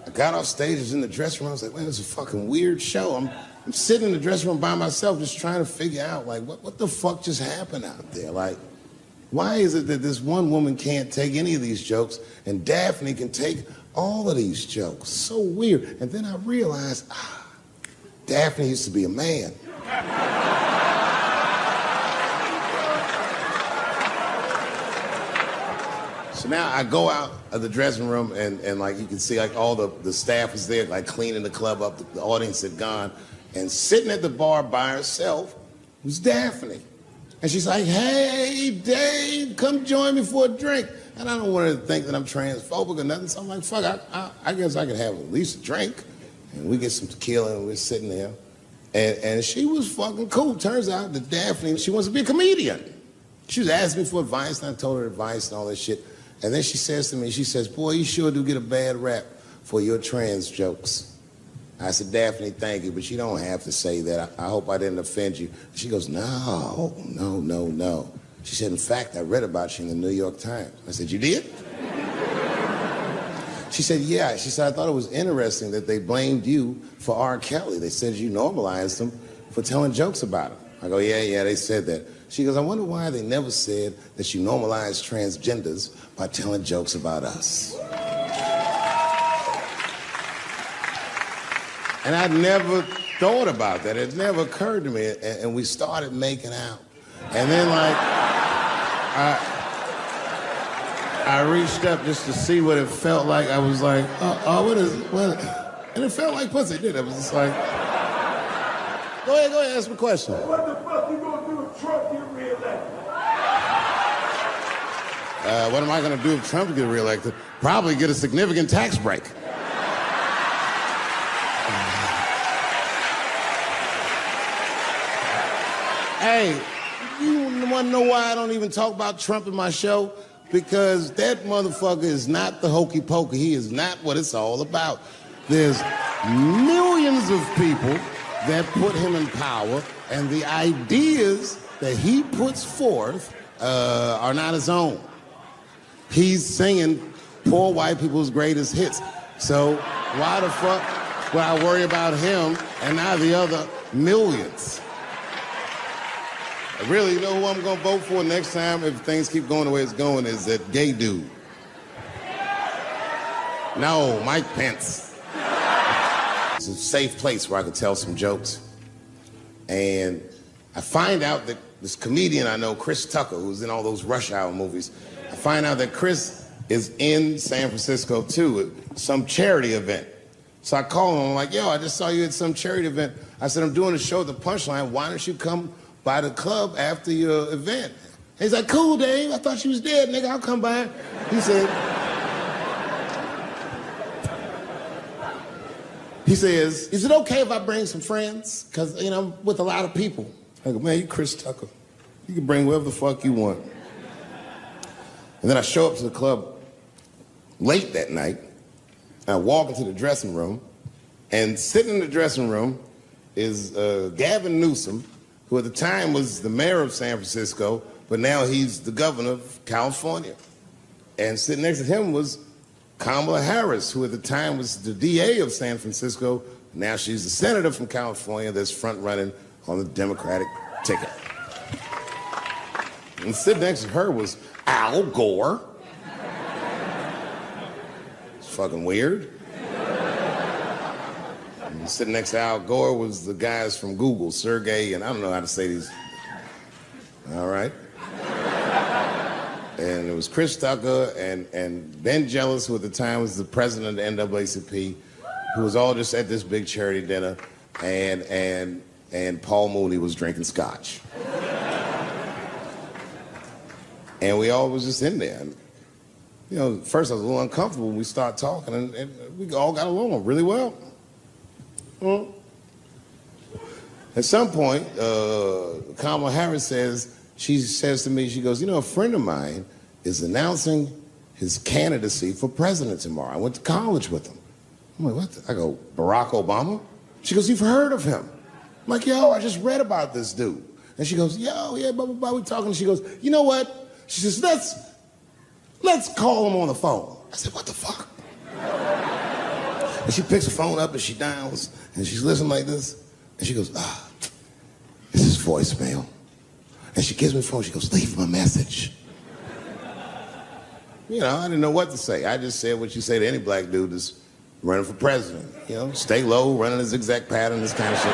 Speaker 1: I got off stage, I was in the dressing room, I was like, man, this is a fucking weird show. I'm sitting in the dressing room by myself just trying to figure out, like, what the fuck just happened out there? Like, why is it that this one woman can't take any of these jokes and Daphne can take all of these jokes? So weird. And then I realized, Daphne used to be a man. So now I go out of the dressing room and like you can see like all the staff was there like cleaning the club up, the audience had gone, and sitting at the bar by herself was Daphne. And she's like, hey, Dave, come join me for a drink. And I don't want her to think that I'm transphobic or nothing, so I'm like, fuck, I guess I could have at least a drink. And we get some tequila and we're sitting there. And she was fucking cool. Turns out that Daphne, she wants to be a comedian. She was asking me for advice, and I told her advice and all that shit. And then she says to me, she says, boy, you sure do get a bad rap for your trans jokes. I said, Daphne, thank you, but you don't have to say that. I hope I didn't offend you. She goes, no. She said, in fact, I read about you in the New York Times. I said, you did? She said, yeah. She said, I thought it was interesting that they blamed you for R. Kelly. They said you normalized him for telling jokes about him. I go, yeah, they said that. She goes, I wonder why they never said that you normalized transgenders by telling jokes about us. And I'd never thought about that. It never occurred to me. And we started making out. And then, like, I reached up just to see what it felt like. I was like, what? And it felt like pussy, didn't it? It was just like, go ahead, ask me a question.
Speaker 11: What the fuck you gonna do if Trump get reelected?
Speaker 1: What am I gonna do if Trump get reelected? Probably get a significant tax break. Hey, you wanna know why I don't even talk about Trump in my show? Because that motherfucker is not the hokey pokey. He is not what it's all about. There's millions of people that put him in power, and the ideas that he puts forth are not his own. He's singing poor white people's greatest hits. So why the fuck would I worry about him and not the other millions? Really, you know who I'm gonna vote for next time if things keep going the way it's going is that gay dude. No, Mike Pence. It's a safe place where I could tell some jokes. And I find out that this comedian I know, Chris Tucker, who's in all those Rush Hour movies, I find out that Chris is in San Francisco too at some charity event. So I call him, I'm like, yo, I just saw you at some charity event. I said, I'm doing a show at the Punchline, why don't you come by the club after your event? He's like, cool, Dave, I thought you was dead, nigga, I'll come by. He says, is it okay if I bring some friends? Because, you know, I'm with a lot of people. I go, man, you Chris Tucker. You can bring whoever the fuck you want. And then I show up to the club late that night, and I walk into the dressing room, and sitting in the dressing room is Gavin Newsom, who at the time was the mayor of San Francisco, but now he's the governor of California. And sitting next to him was Kamala Harris, who at the time was the DA of San Francisco. Now she's the senator from California that's front running on the Democratic ticket. And sitting next to her was Al Gore. It's fucking weird. And sitting next to Al Gore was the guys from Google, Sergey, and I don't know how to say these. All right. And it was Chris Tucker and Ben Jealous, who at the time was the president of the NAACP, who was all just at this big charity dinner, and Paul Mooney was drinking scotch. And we all was just in there. And, you know, at first I was a little uncomfortable when we started talking, and we all got along really well. At some point, Kamala Harris she says to me, she goes, you know, a friend of mine is announcing his candidacy for president tomorrow. I went to college with him. I'm like, what? I go, Barack Obama? She goes, you've heard of him? I'm like, yo, I just read about this dude. And she goes, yo, yeah, blah, blah, blah, we talking. She goes, you know what? She says, let's call him on the phone. I said, what the fuck? And she picks the phone up and she dials and she's listening like this. And she goes, this is voicemail. And she gives me the phone, she goes, leave him a message. You know, I didn't know what to say. I just said what you say to any black dude that's running for president. You know, stay low, running a zigzag pattern, this kind of shit.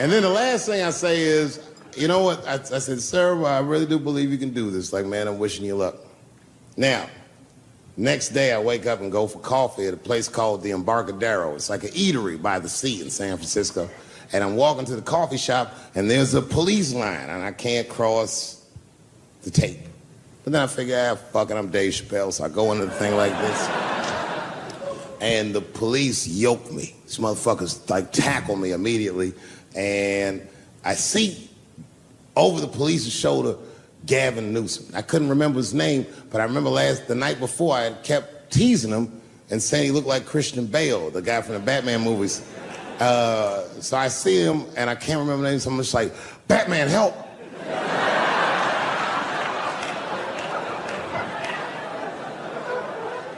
Speaker 1: And then the last thing I say is, you know what? I said, sir, well, I really do believe you can do this. Like, man, I'm wishing you luck. Now, next day I wake up and go for coffee at a place called the Embarcadero. It's like an eatery by the sea in San Francisco. And I'm walking to the coffee shop and there's a police line and I can't cross the tape. But then I figure, fuck it, I'm Dave Chappelle, so I go into the thing like this. And the police yoke me. These motherfuckers like tackle me immediately. And I see over the police's shoulder Gavin Newsom. I couldn't remember his name, but I remember the night before I had kept teasing him and saying he looked like Christian Bale, the guy from the Batman movies. So I see him and I can't remember the name, so I'm just like, Batman, help!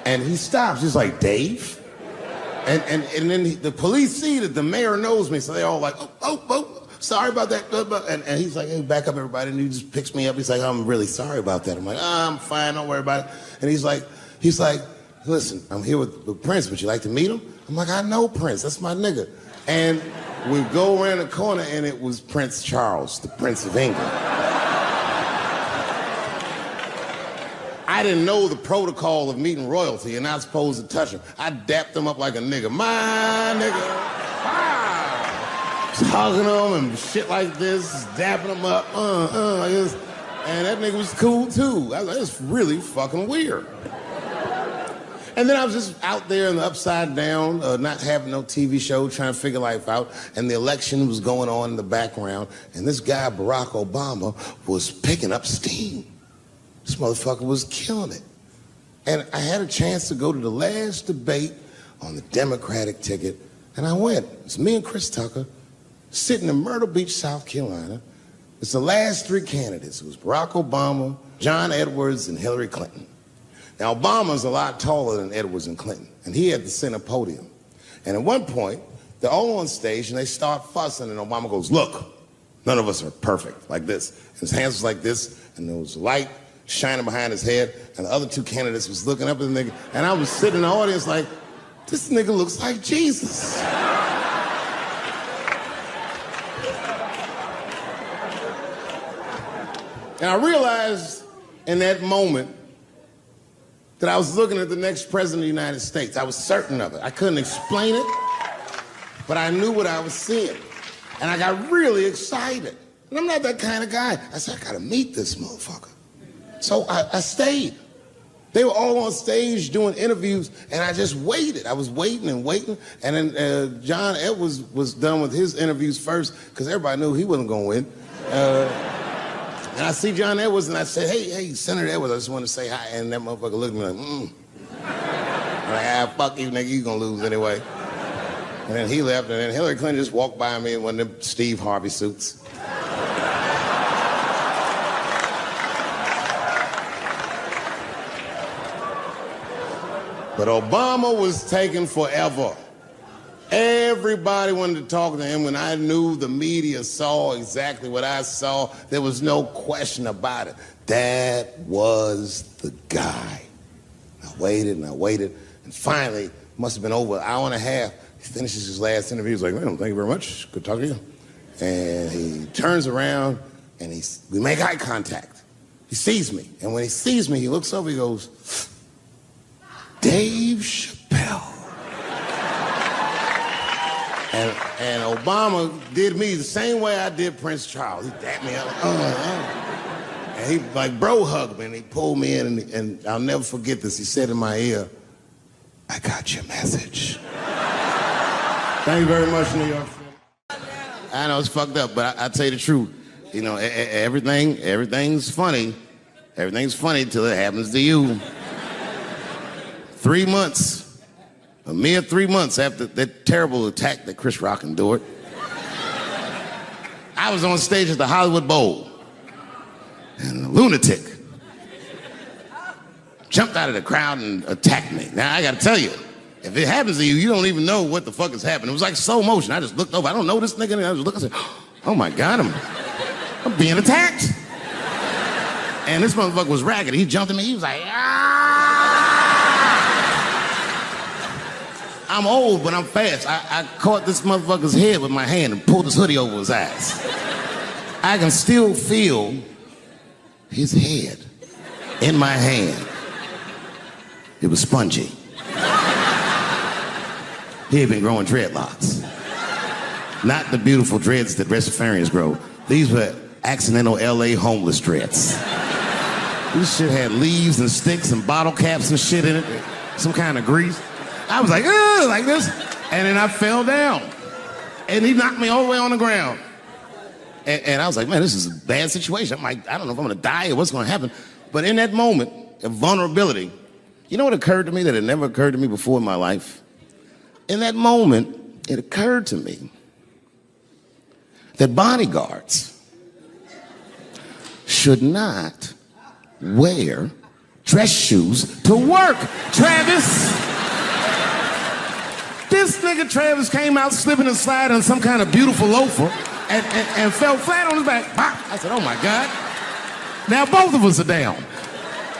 Speaker 1: And he stops, he's like, Dave? And then the police see that the mayor knows me, so they're all like, oh, sorry about that. And he's like, hey, back up everybody. And he just picks me up. He's like, I'm really sorry about that. I'm like, I'm fine, don't worry about it. And he's like, listen, I'm here with Prince. Would you like to meet him? I'm like, I know Prince, that's my nigga. And we go around the corner and it was Prince Charles, the Prince of England. I didn't know the protocol of meeting royalty. You're not supposed to touch him. I dapped him up like a nigga. My nigga. Ah! Just hugging him and shit like this, dapping him up. Like this. And that nigga was cool too. That was really fucking weird. And then I was just out there in the upside down, not having no TV show, trying to figure life out. And the election was going on in the background. And this guy, Barack Obama, was picking up steam. This motherfucker was killing it. And I had a chance to go to the last debate on the Democratic ticket, and I went. It's me and Chris Tucker sitting in Myrtle Beach, South Carolina. It's the last three candidates. It was Barack Obama, John Edwards, and Hillary Clinton. Now, Obama's a lot taller than Edwards and Clinton, and he had the center podium. And at one point, they're all on stage, and they start fussing, and Obama goes, look, none of us are perfect, like this. And his hands was like this, and there was light shining behind his head, and the other two candidates was looking up at the nigga, and I was sitting in the audience like, this nigga looks like Jesus. And I realized in that moment that I was looking at the next president of the United States. I was certain of it. I couldn't explain it, but I knew what I was seeing. And I got really excited. And I'm not that kind of guy. I said, I gotta meet this motherfucker. So I stayed. They were all on stage doing interviews, and I just waited. I was waiting and waiting, and then John Edwards was done with his interviews first, because everybody knew he wasn't going to win. And I see John Edwards, and I said, hey, Senator Edwards, I just want to say hi. And that motherfucker looked at me like, I'm like, fuck you, nigga, you gonna lose anyway. And then he left, and then Hillary Clinton just walked by me in one of them Steve Harvey suits. But Obama was taking forever. Everybody wanted to talk to him. When I knew the media saw exactly what I saw, there was no question about it. That was the guy. I waited and I waited, and finally, must have been over an hour and a half, he finishes his last interview. He's like, man, thank you very much. Good talking to you. And he turns around and we make eye contact. He sees me. And when he sees me, he looks over, he goes, Dave Chappelle. And Obama did me the same way I did Prince Charles. He dapped me up. And he like bro hugged me and he pulled me in and I'll never forget this. He said in my ear, I got your message. Thank you very much, New York City. I know it's fucked up, but I tell you the truth. You know, everything's funny. Everything's funny till it happens to you. 3 months, a mere 3 months after that terrible attack that Chris Rock endured, I was on stage at the Hollywood Bowl, and a lunatic jumped out of the crowd and attacked me. Now, I gotta tell you, if it happens to you, you don't even know what the fuck is happening. It was like slow motion. I just looked over. I don't know this nigga. And I was looking and said, oh my God, I'm being attacked. And this motherfucker was ragged. He jumped at me. He was like, ah! I'm old, but I'm fast. I caught this motherfucker's head with my hand and pulled his hoodie over his eyes. I can still feel his head in my hand. It was spongy. He had been growing dreadlocks. Not the beautiful dreads that Rastafarians grow. These were accidental LA homeless dreads. This shit had leaves and sticks and bottle caps and shit in it. Some kind of grease. I was like, ugh, like this. And then I fell down. And he knocked me all the way on the ground. And I was like, man, this is a bad situation. I'm like, I don't know if I'm gonna die or what's gonna happen. But in that moment of vulnerability, you know what occurred to me that had never occurred to me before in my life? In that moment, it occurred to me that bodyguards should not wear dress shoes to work, Travis. This nigga Travis came out slipping and sliding on some kind of beautiful loafer and fell flat on his back. I said, oh my God. Now both of us are down.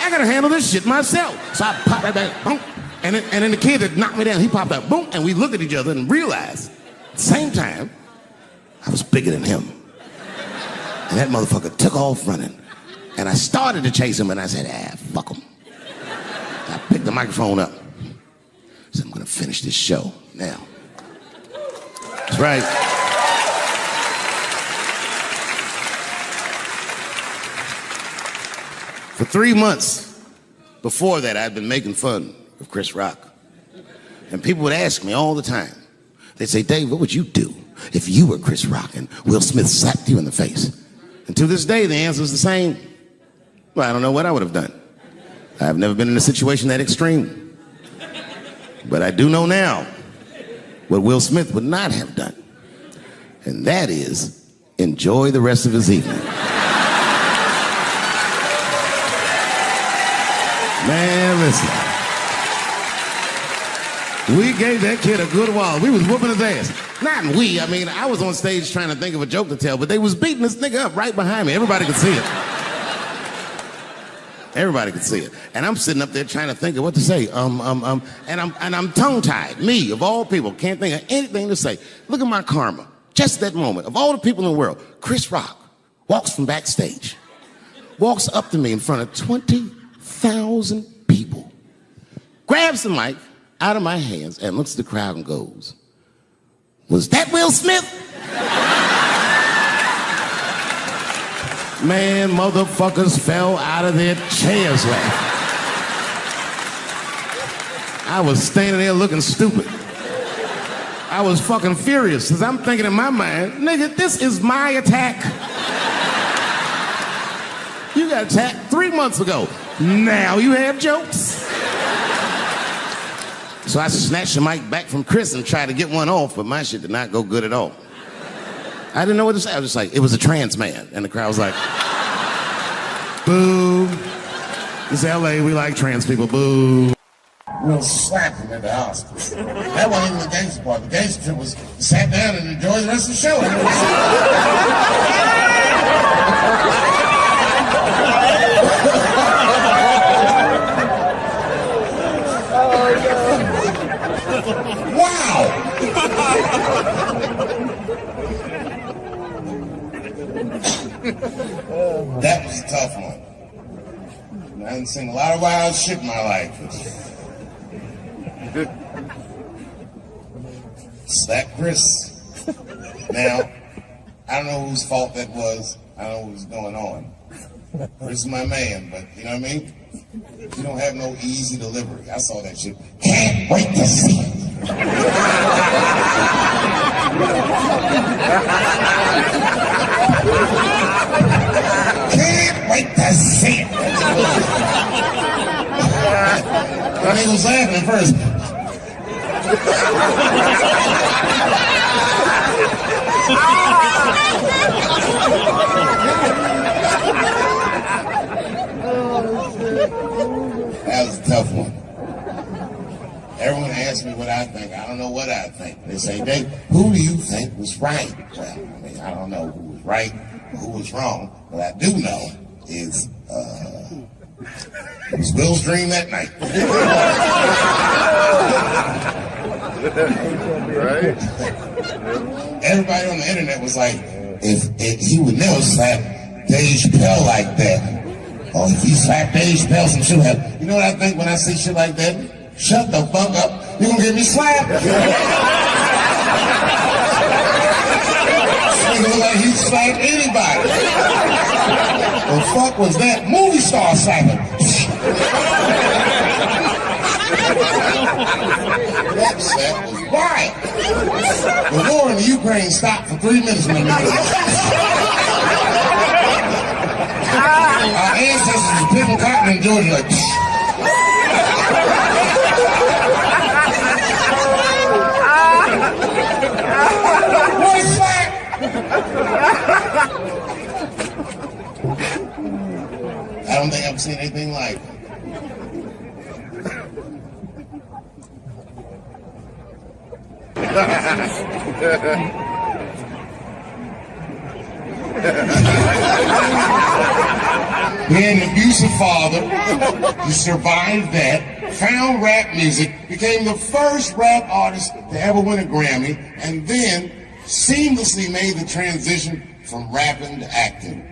Speaker 1: I gotta handle this shit myself. So I popped right back, boom. And then the kid that knocked me down, he popped up, boom, and we looked at each other and realized, at the same time, I was bigger than him. And that motherfucker took off running. And I started to chase him, and I said, fuck him. I picked the microphone up. I said, I'm gonna finish this show now. That's right. For 3 months before that, I'd been making fun of Chris Rock. And people would ask me all the time. They'd say, Dave, what would you do if you were Chris Rock and Will Smith slapped you in the face? And to this day, the answer is the same. Well, I don't know what I would have done. I've never been in a situation that extreme. But I do know now what Will Smith would not have done. And that is enjoy the rest of his evening. Man, listen. We gave that kid a good while. We was whooping his ass. Not we, I mean, I was on stage trying to think of a joke to tell, but they was beating this nigga up right behind me. Everybody could see it. Everybody could see it. And I'm sitting up there trying to think of what to say. And I'm tongue-tied. Me, of all people, can't think of anything to say. Look at my karma. Just that moment. Of all the people in the world, Chris Rock walks from backstage, walks up to me in front of 20,000 people, grabs the mic out of my hands and looks at the crowd and goes, was that Will Smith? Man, motherfuckers fell out of their chairs laughing. I was standing there looking stupid. I was fucking furious because I'm thinking in my mind, nigga, this is my attack. You got attacked 3 months ago. Now you have jokes. So I snatched the mic back from Chris and tried to get one off, but my shit did not go good at all. I didn't know what to say. I was just like, it was a trans man. And the crowd was like, boo. It's LA, we like trans people, boo. We'll slap him in the house. That wasn't even the gangster part. The gangster was sat down and enjoyed the rest of the show. Wow! That was a tough one. I done seen a lot of wild shit in my life. Slap Chris. Now, I don't know whose fault that was. I don't know what was going on. Chris is my man, but you know what I mean? You don't have no easy delivery. I saw that shit. Can't wait to see it. Can't wait to see it. And he was laughing at first. That was a tough one. Everyone asks me what I think. I don't know what I think. They say, Dave, who do you think was right? Well, I mean, I don't know who was right or who was wrong. What I do know is it was Will's dream that night. Right? Everybody on the internet was like, if he would never slap Dave Chappelle like that. Or if he slapped Dave Chappelle, some shit happen. You know what I think when I see shit like that? Shut the fuck up. You gonna get me slapped? Nigga look like he slapped anybody. The fuck was that? Movie star slapping. That slap was wild. The war in the Ukraine stopped for 3 minutes when the our ancestors were picking cotton in Georgia like what is that? I don't think I've seen anything like it. Being an abusive father, you survived that, found rap music, became the first rap artist to ever win a Grammy, and then seamlessly made the transition from rapping to acting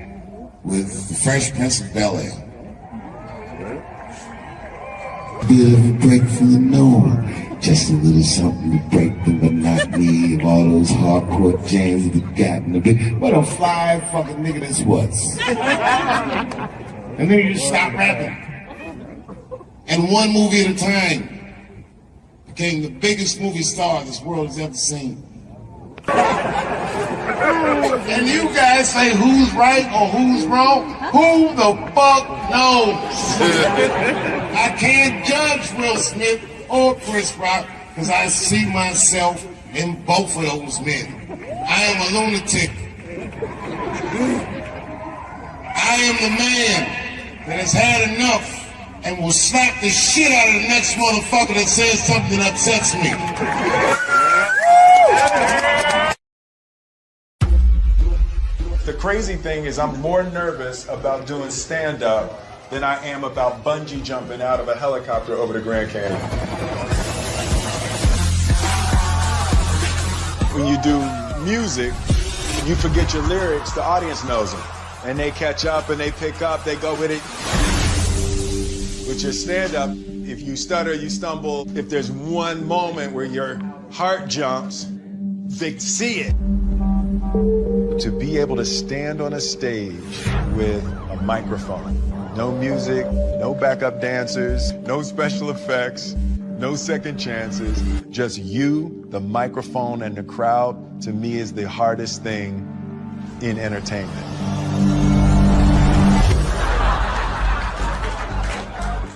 Speaker 1: with The Fresh Prince of Bel-Air. Bit of a break from the norm, just a little something to break the monotony of all those hardcore jams we got in the big. What a fly fucking nigga this was. And then you just stop rapping. And one movie at a time became the biggest movie star this world has ever seen. And you guys say who's right or who's wrong? Who the fuck knows? I can't judge Will Smith or Chris Rock because I see myself in both of those men. I am a lunatic. I am the man that has had enough and will slap the shit out of the next motherfucker that says something that upsets me.
Speaker 12: The crazy thing is I'm more nervous about doing stand-up than I am about bungee jumping out of a helicopter over the Grand Canyon. When you do music, you forget your lyrics, the audience knows them. And they catch up and they pick up, they go with it. With your stand-up, if you stutter, you stumble, if there's one moment where your heart jumps, they see it. To be able to stand on a stage with a microphone, no music, no backup dancers, no special effects, no second chances, just you, the microphone, and the crowd, to me is the hardest thing in entertainment.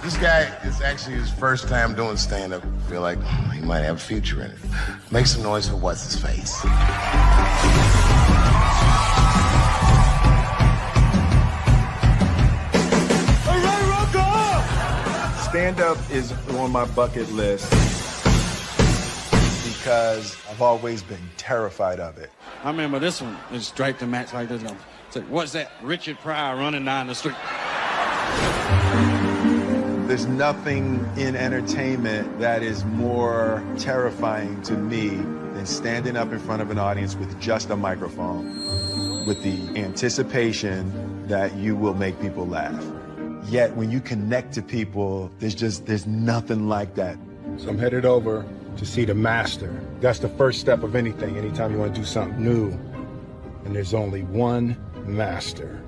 Speaker 1: This guy is actually his first time doing stand-up. I feel like he might have a future in it. Make some noise for what's his face.
Speaker 12: Stand-up is on my bucket list because I've always been terrified of it.
Speaker 13: I remember this one. It's draped the match like this. It's like, what's that? Richard Pryor running down the street.
Speaker 12: There's nothing in entertainment that is more terrifying to me than standing up in front of an audience with just a microphone, with the anticipation that you will make people laugh. Yet when you connect to people, there's nothing like that.
Speaker 14: So I'm headed over to see the master. That's the first step of anything, anytime you want to do something new. And there's only one master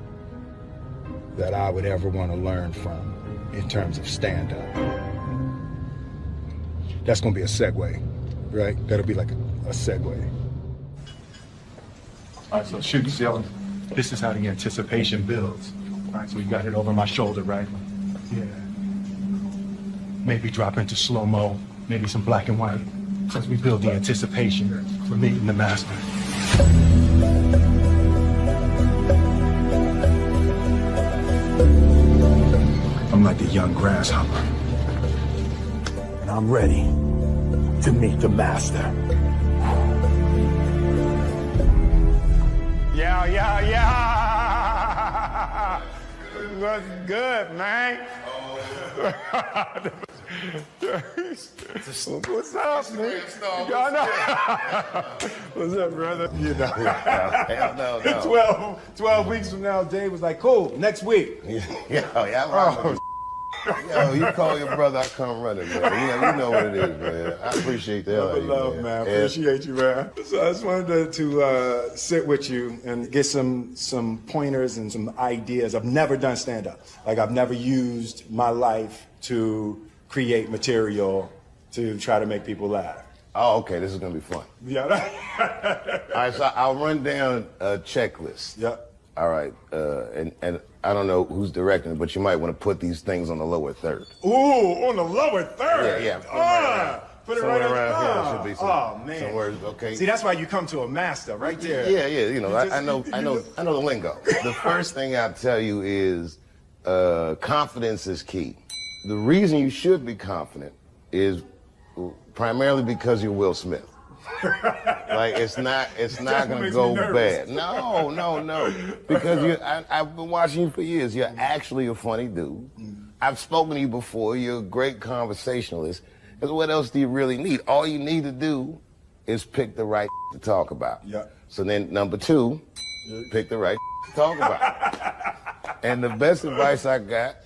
Speaker 14: that I would ever want to learn from in terms of stand-up. That's going to be a segue, right? That'll be like a segue. All right, so shoot, Dylan. This is how the anticipation builds. All right, so we got it over my shoulder, right? Yeah. Maybe drop into slow-mo, maybe some black and white, as we build the anticipation for meeting the master. I'm like a young grasshopper, and I'm ready to meet the master. Yeah. What's good, man?
Speaker 12: What's up, man? What's up, brother? You know.
Speaker 1: Hell no.
Speaker 12: 12 weeks from now, Dave was like, cool, next week.
Speaker 1: Yeah. Yo, you call your brother, I come running, man. You know what it is, man. I appreciate the hell out of you,
Speaker 12: Love, man. Appreciate you, man. So I just wanted to sit with you and get some pointers and some ideas. I've never done stand-up. Like, I've never used my life to create material to try to make people laugh.
Speaker 1: Oh, okay, this is gonna be fun.
Speaker 12: Yeah.
Speaker 1: All right, so I'll run down a checklist.
Speaker 12: Yep.
Speaker 1: All right, and I don't know who's directing it, but you might want to put these things on the lower third.
Speaker 12: Ooh, on the lower third?
Speaker 1: Yeah.
Speaker 12: Put it right
Speaker 1: around here.
Speaker 12: there.
Speaker 1: Should be some words, okay?
Speaker 12: See, that's why you come to a master right there.
Speaker 1: Yeah, you know, I know the lingo. The first thing I'll tell you is confidence is key. The reason you should be confident is primarily because you're Will Smith. Like it's not gonna go bad. No. Because I've been watching you for years. You're actually a funny dude. I've spoken to you before. You're a great conversationalist. Because what else do you really need? All you need to do is pick the right to talk about.
Speaker 12: Yeah.
Speaker 1: So then number 2, pick the right to talk about. And the best advice I got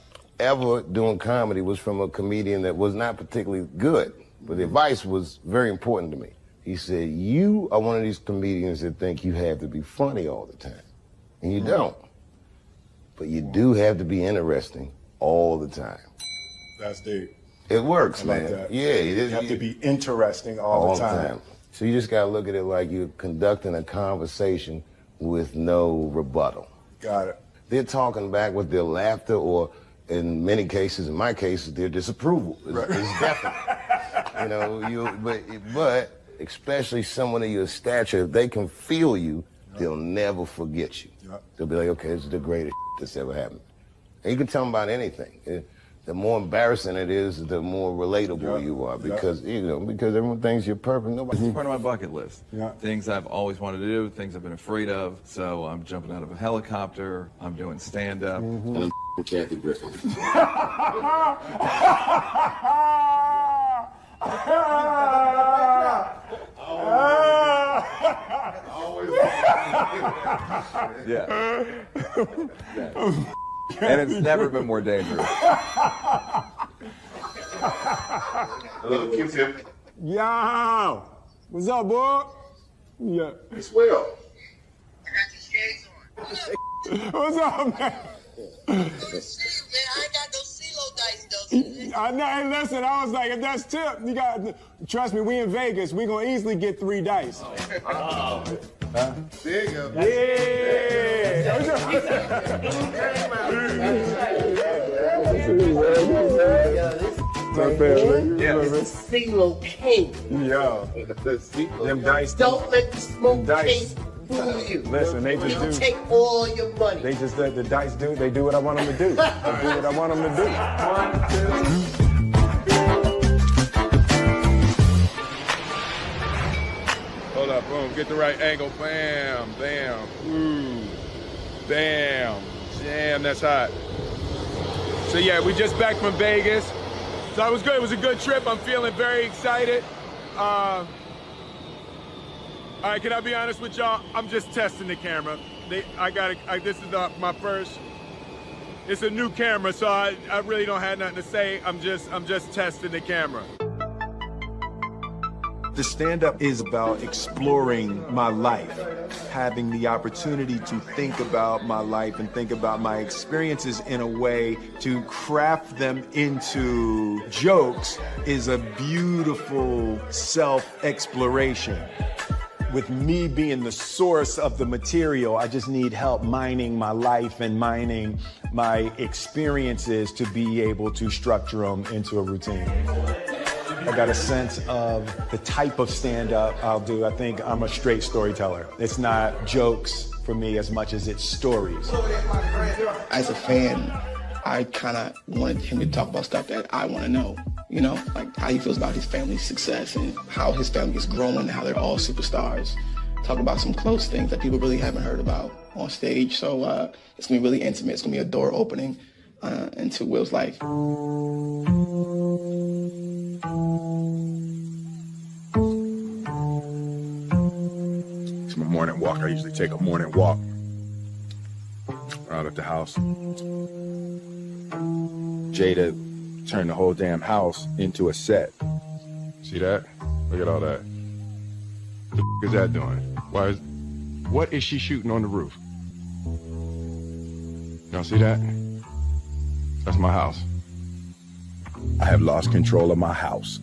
Speaker 1: ever doing comedy was from a comedian that was not particularly good, but the advice was very important to me. He said, you are one of these comedians that think you have to be funny all the time. And you don't. But you do have to be interesting all the time.
Speaker 12: That's deep.
Speaker 1: It works,
Speaker 12: I like
Speaker 1: man.
Speaker 12: that.
Speaker 1: Yeah.
Speaker 12: You have to be interesting all the time.
Speaker 1: So you just got to look at it like you're conducting a conversation with no rebuttal.
Speaker 12: Got it.
Speaker 1: They're talking back with their laughter or, in many cases, in my cases, their disapproval. It's definite. You know, but especially someone of your stature, if they can feel you, they'll never forget you. They'll be like, okay, this is the greatest that's ever happened. And you can tell them about anything. The more embarrassing it is, the more relatable you are because because everyone thinks you're perfect.
Speaker 15: This is part of my bucket list. Things I've always wanted to do, things I've been afraid of. So I'm jumping out of a helicopter. I'm doing stand-up.
Speaker 1: And I'm Kathy Griffin.
Speaker 15: Yeah. And it's never been more dangerous.
Speaker 1: Hello, Q-Tip.
Speaker 12: Yo! What's up, boy? Yeah.
Speaker 1: It's Will.
Speaker 11: I got your shades on.
Speaker 12: What's up, man?
Speaker 11: Man, I ain't got no CeeLo dice, though.
Speaker 12: I know, hey, listen, I was like, if that's tip, you got, trust me, we in Vegas, we gonna easily get 3 dice.
Speaker 1: There you go.
Speaker 11: It's CeeLo King.
Speaker 12: Yo. Them dice.
Speaker 11: Don't let the smoke
Speaker 12: dice.
Speaker 11: fool you.
Speaker 12: Listen, they just
Speaker 11: They'll
Speaker 12: do.
Speaker 11: take all your money.
Speaker 12: They just let the dice do. They do what I want them to do. They do what I want them to do. 1, 2.
Speaker 4: Hold up, boom, get the right angle, bam, bam, ooh, bam, damn, that's hot. So yeah, we just back from Vegas. So it was good, it was a good trip, I'm feeling very excited. All right, can I be honest with y'all? I'm just testing the camera. This is my first, it's a new camera, so I really don't have nothing to say. I'm just testing the camera.
Speaker 12: The stand-up is about exploring my life, having the opportunity to think about my life and think about my experiences in a way to craft them into jokes is a beautiful self-exploration. With me being the source of the material, I just need help mining my life and mining my experiences to be able to structure them into a routine. I got a sense of the type of stand-up I'll do. I think I'm a straight storyteller. It's not jokes for me as much as it's stories.
Speaker 16: As a fan, I kind of wanted him to talk about stuff that I want to know. You know, like how he feels about his family's success and how his family is growing and how they're all superstars. Talk about some close things that people really haven't heard about on stage. So it's going to be really intimate. It's going to be a door opening into Will's life.
Speaker 14: walk. I usually take a morning walk out at the house. Jada turned the whole damn house into a set. See that? Look at all that. What the f is that doing? What is she shooting on the roof? Y'all see that? That's my house. I have lost control of my house.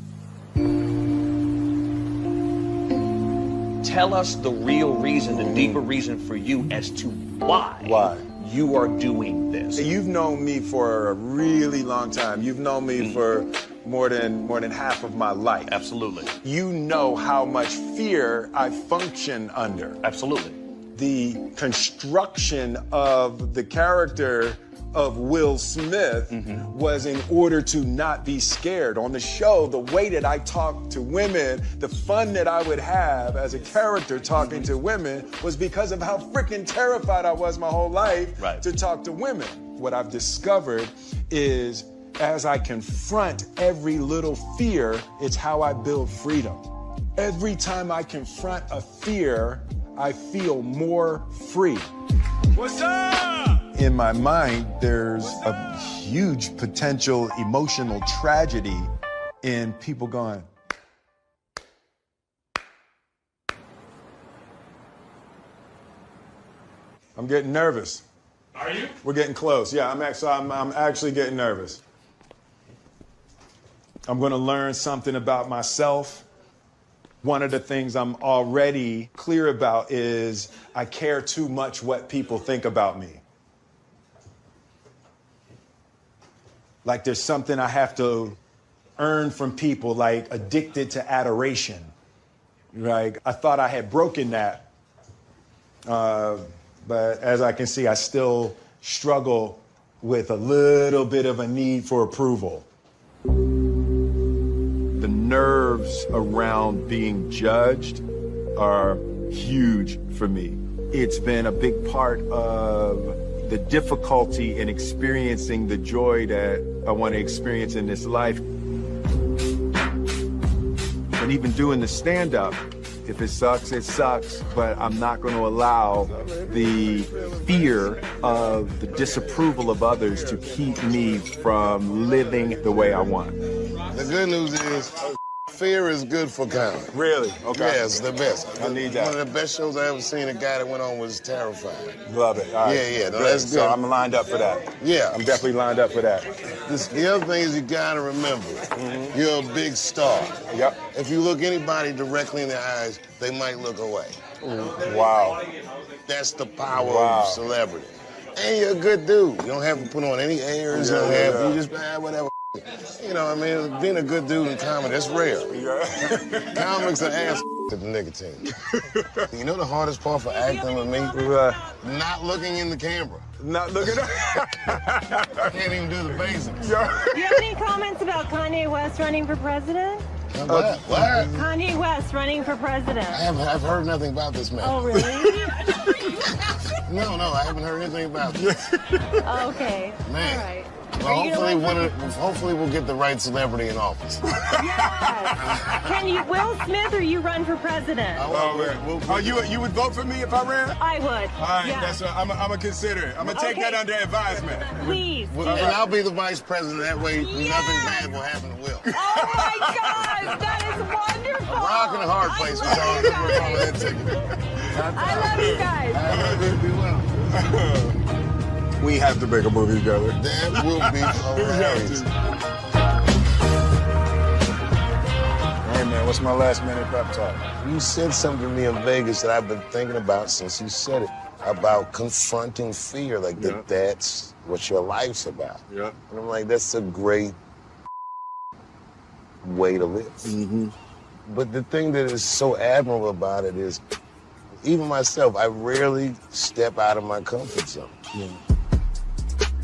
Speaker 17: Tell us the real reason, the deeper reason for you as to why you are doing this.
Speaker 12: You've known me for a really long time. You've known me for more than half of my life.
Speaker 17: Absolutely.
Speaker 12: You know how much fear I function under.
Speaker 17: Absolutely.
Speaker 12: The construction of the character of Will Smith was in order to not be scared. On the show, the way that I talked to women, the fun that I would have as a character talking to women was because of how freaking terrified I was my whole life to talk to women. What I've discovered is as I confront every little fear, it's how I build freedom. Every time I confront a fear, I feel more free.
Speaker 4: What's up?
Speaker 12: In my mind, there's a huge potential emotional tragedy in people going, I'm getting nervous.
Speaker 4: Are you?
Speaker 12: We're getting close. Yeah, I'm actually getting nervous. I'm going to learn something about myself. One of the things I'm already clear about is I care too much what people think about me. Like there's something I have to earn from people, like addicted to adoration. Like I thought I had broken that. But as I can see, I still struggle with a little bit of a need for approval. The nerves around being judged are huge for me. It's been a big part of the difficulty in experiencing the joy that I want to experience in this life. And even doing the stand-up, if it sucks, but I'm not going to allow the fear of the disapproval of others to keep me from living the way I want.
Speaker 1: The good news is fear is good for comedy.
Speaker 12: Really? Okay.
Speaker 1: Yeah, it's the best.
Speaker 12: I need that.
Speaker 1: One of the best shows I ever seen, a guy that went on was Terrified.
Speaker 12: Love it. All right.
Speaker 1: Yeah, no,
Speaker 12: Good.
Speaker 1: that's good.
Speaker 12: So I'm lined up for that.
Speaker 1: Yeah.
Speaker 12: I'm definitely lined up for that.
Speaker 1: The other thing is you gotta remember, you're a big star.
Speaker 12: Yep.
Speaker 1: If you look anybody directly in the eyes, they might look away.
Speaker 12: Wow.
Speaker 1: That's the power of celebrity. And you're a good dude. You don't have to put on any airs. You don't have you just whatever. You know, I mean, being a good dude in comedy, that's rare. Comics are ass to the nicotine. You know the hardest part for acting with me? Not looking in the camera.
Speaker 12: Not looking
Speaker 1: Can't even do the basics.
Speaker 18: Do you have any comments about Kanye West running for president?
Speaker 1: What?
Speaker 18: Kanye West running for president.
Speaker 1: I've heard nothing about this man.
Speaker 18: Oh, really?
Speaker 1: No, I haven't heard anything about this.
Speaker 18: Okay.
Speaker 1: Man.
Speaker 18: All right.
Speaker 1: Well, hopefully we'll get the right celebrity in office.
Speaker 18: Yes. Can you, Will Smith, or you run for president?
Speaker 12: You would vote for me if I ran?
Speaker 18: I would.
Speaker 12: All right,
Speaker 18: yes.
Speaker 12: that's what I'm gonna consider it. I'm gonna take that under advisement.
Speaker 18: Please.
Speaker 1: And I'll be the vice president. That way, nothing bad will happen to Will.
Speaker 18: Oh my God, that is wonderful.
Speaker 1: A rock and a hard place for Charles. That ticket.
Speaker 18: I love you guys.
Speaker 1: I love you. Be well.
Speaker 12: We have to make a movie together.
Speaker 1: That will be hilarious.
Speaker 12: All right, man, what's my last minute pep talk?
Speaker 1: You said something to me in Vegas that I've been thinking about since you said it, about confronting fear, like that's what your life's about.
Speaker 12: Yeah.
Speaker 1: And I'm like, that's a great way to live. But the thing that is so admirable about it is, even myself, I rarely step out of my comfort zone.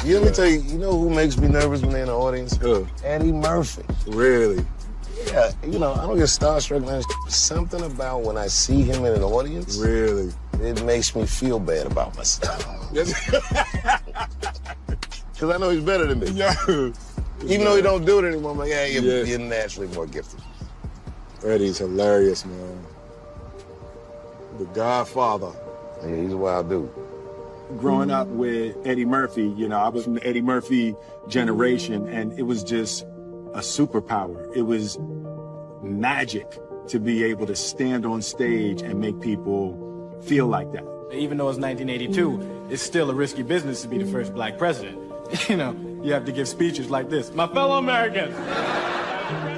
Speaker 1: Let me tell you, you know who makes me nervous when they're in the audience?
Speaker 12: Who?
Speaker 1: Eddie Murphy.
Speaker 12: Really?
Speaker 1: Yeah, you know, I don't get starstruck and something about when I see him in an audience.
Speaker 12: Really?
Speaker 1: It makes me feel bad about myself. Because I know he's better than me. Even though he don't do it anymore, I'm like, you're naturally more gifted.
Speaker 12: Eddie's hilarious, man. The Godfather.
Speaker 1: Yeah, he's a wild dude.
Speaker 12: Growing up with Eddie Murphy, you know, I was from the Eddie Murphy generation, and it was just a superpower. It was magic to be able to stand on stage and make people feel like that.
Speaker 19: Even though it's 1982, it's still a risky business to be the first black president. You know, you have to give speeches like this. My fellow Americans.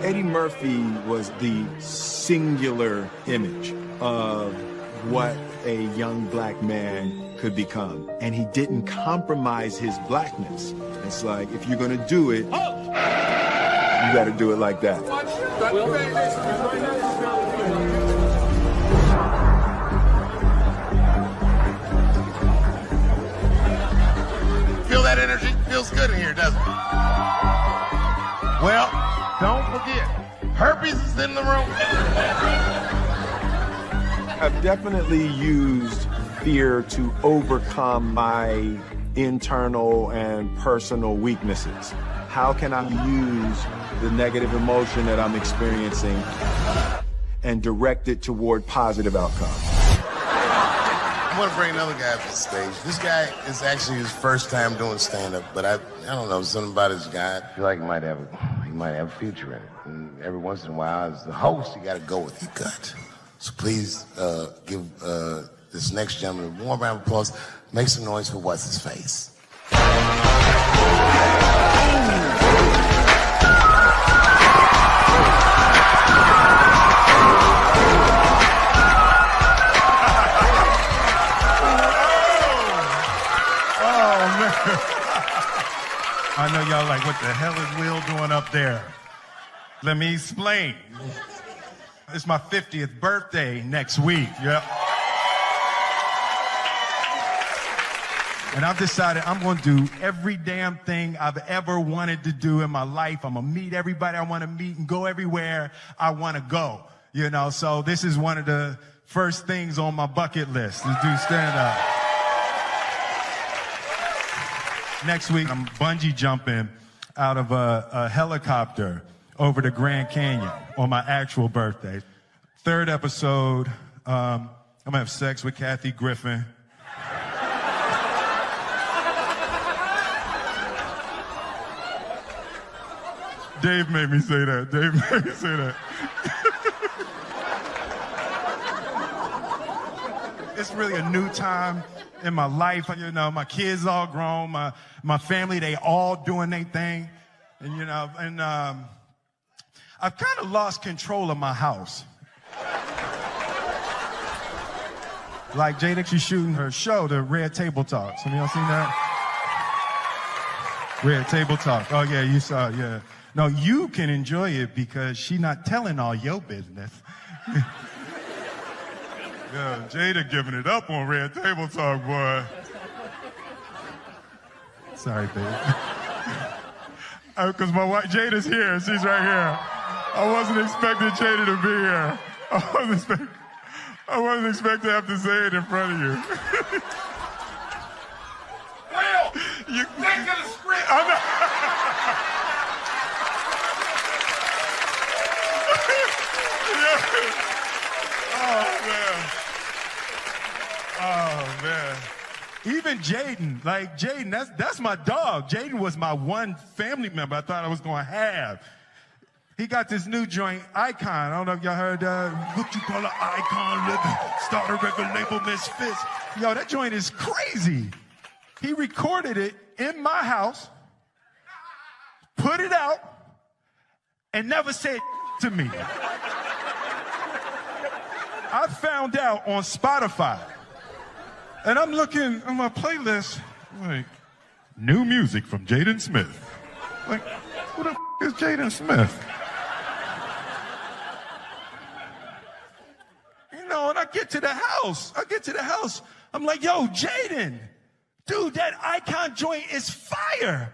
Speaker 12: Eddie Murphy was the singular image of what a young black man could become. And he didn't compromise his blackness. It's like, if you're gonna do it, you gotta do it like that.
Speaker 1: Feel that energy? Feels good in here, doesn't it? Well, don't forget, herpes is in the room.
Speaker 12: I've definitely used fear to overcome my internal and personal weaknesses. How can I use the negative emotion that I'm experiencing and direct it toward positive outcomes?
Speaker 1: I want to bring another guy up to the stage. This guy is actually his first time doing stand-up, but I don't know, something about his guy. I feel like he might have a future in it. And every once in a while, as the host, you got to go with your gut. So please give this next gentleman a warm round of applause. Make some noise for what's his face.
Speaker 20: I know y'all like, what the hell is Will doing up there? Let me explain. It's my 50th birthday next week, yep. And I've decided I'm gonna do every damn thing I've ever wanted to do in my life. I'm gonna meet everybody I wanna meet and go everywhere I wanna go, you know? So this is one of the first things on my bucket list, to do stand-up. Next week, I'm bungee jumping out of a helicopter over the Grand Canyon on my actual birthday. Third episode, I'm gonna have sex with Kathy Griffin. Dave made me say that. Dave made me say that. It's really a new time in my life. You know, my kids all grown, my family, they all doing their thing. And, you know, and I've kind of lost control of my house. Like Jada, she's shooting her show, the Red Table Talks. Have y'all seen that? Red Table Talk. Oh, yeah, you saw it, yeah. No, you can enjoy it because she's not telling all your business. Yeah, Jada giving it up on Red Table Talk, boy. Sorry, babe. Because my wife, Jada's here. She's right here. I wasn't expecting Jada to be here. I wasn't expecting to have to say it in front of you.
Speaker 1: Will, you stick to the script.
Speaker 20: Oh, man. Even Jaden, like Jaden, that's my dog. Jaden was my one family member I thought I was going to have. He got this new joint, Icon. I don't know if y'all heard what you call an icon, living, start a record label, Misfits. Yo, that joint is crazy. He recorded it in my house, put it out, and never said to me. I found out on Spotify. And I'm looking on my playlist, like, new music from Jaden Smith. Like, who the is Jaden Smith? You know, and I get to the house. I'm like, yo, Jaden, dude, that Icon joint is fire.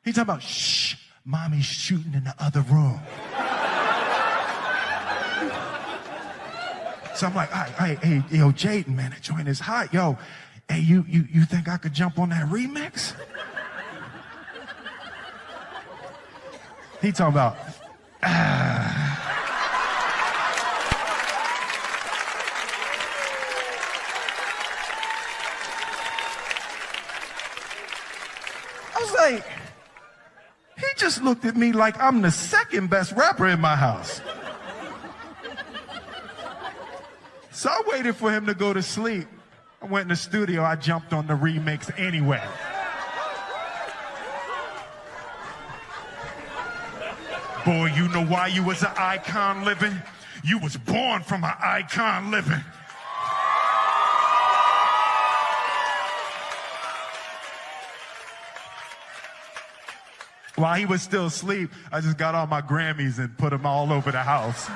Speaker 20: He's talking about, shh, mommy's shooting in the other room. So I'm like, hey, yo, Jaden, man, that joint is hot. Yo, hey, you think I could jump on that remix? He talking about, was like, he just looked at me like I'm the second best rapper in my house. So I waited for him to go to sleep. I went in the studio, I jumped on the remix anyway. Boy, you know why you was an icon living? You was born from an icon living. While he was still asleep, I just got all my Grammys and put them all over the house.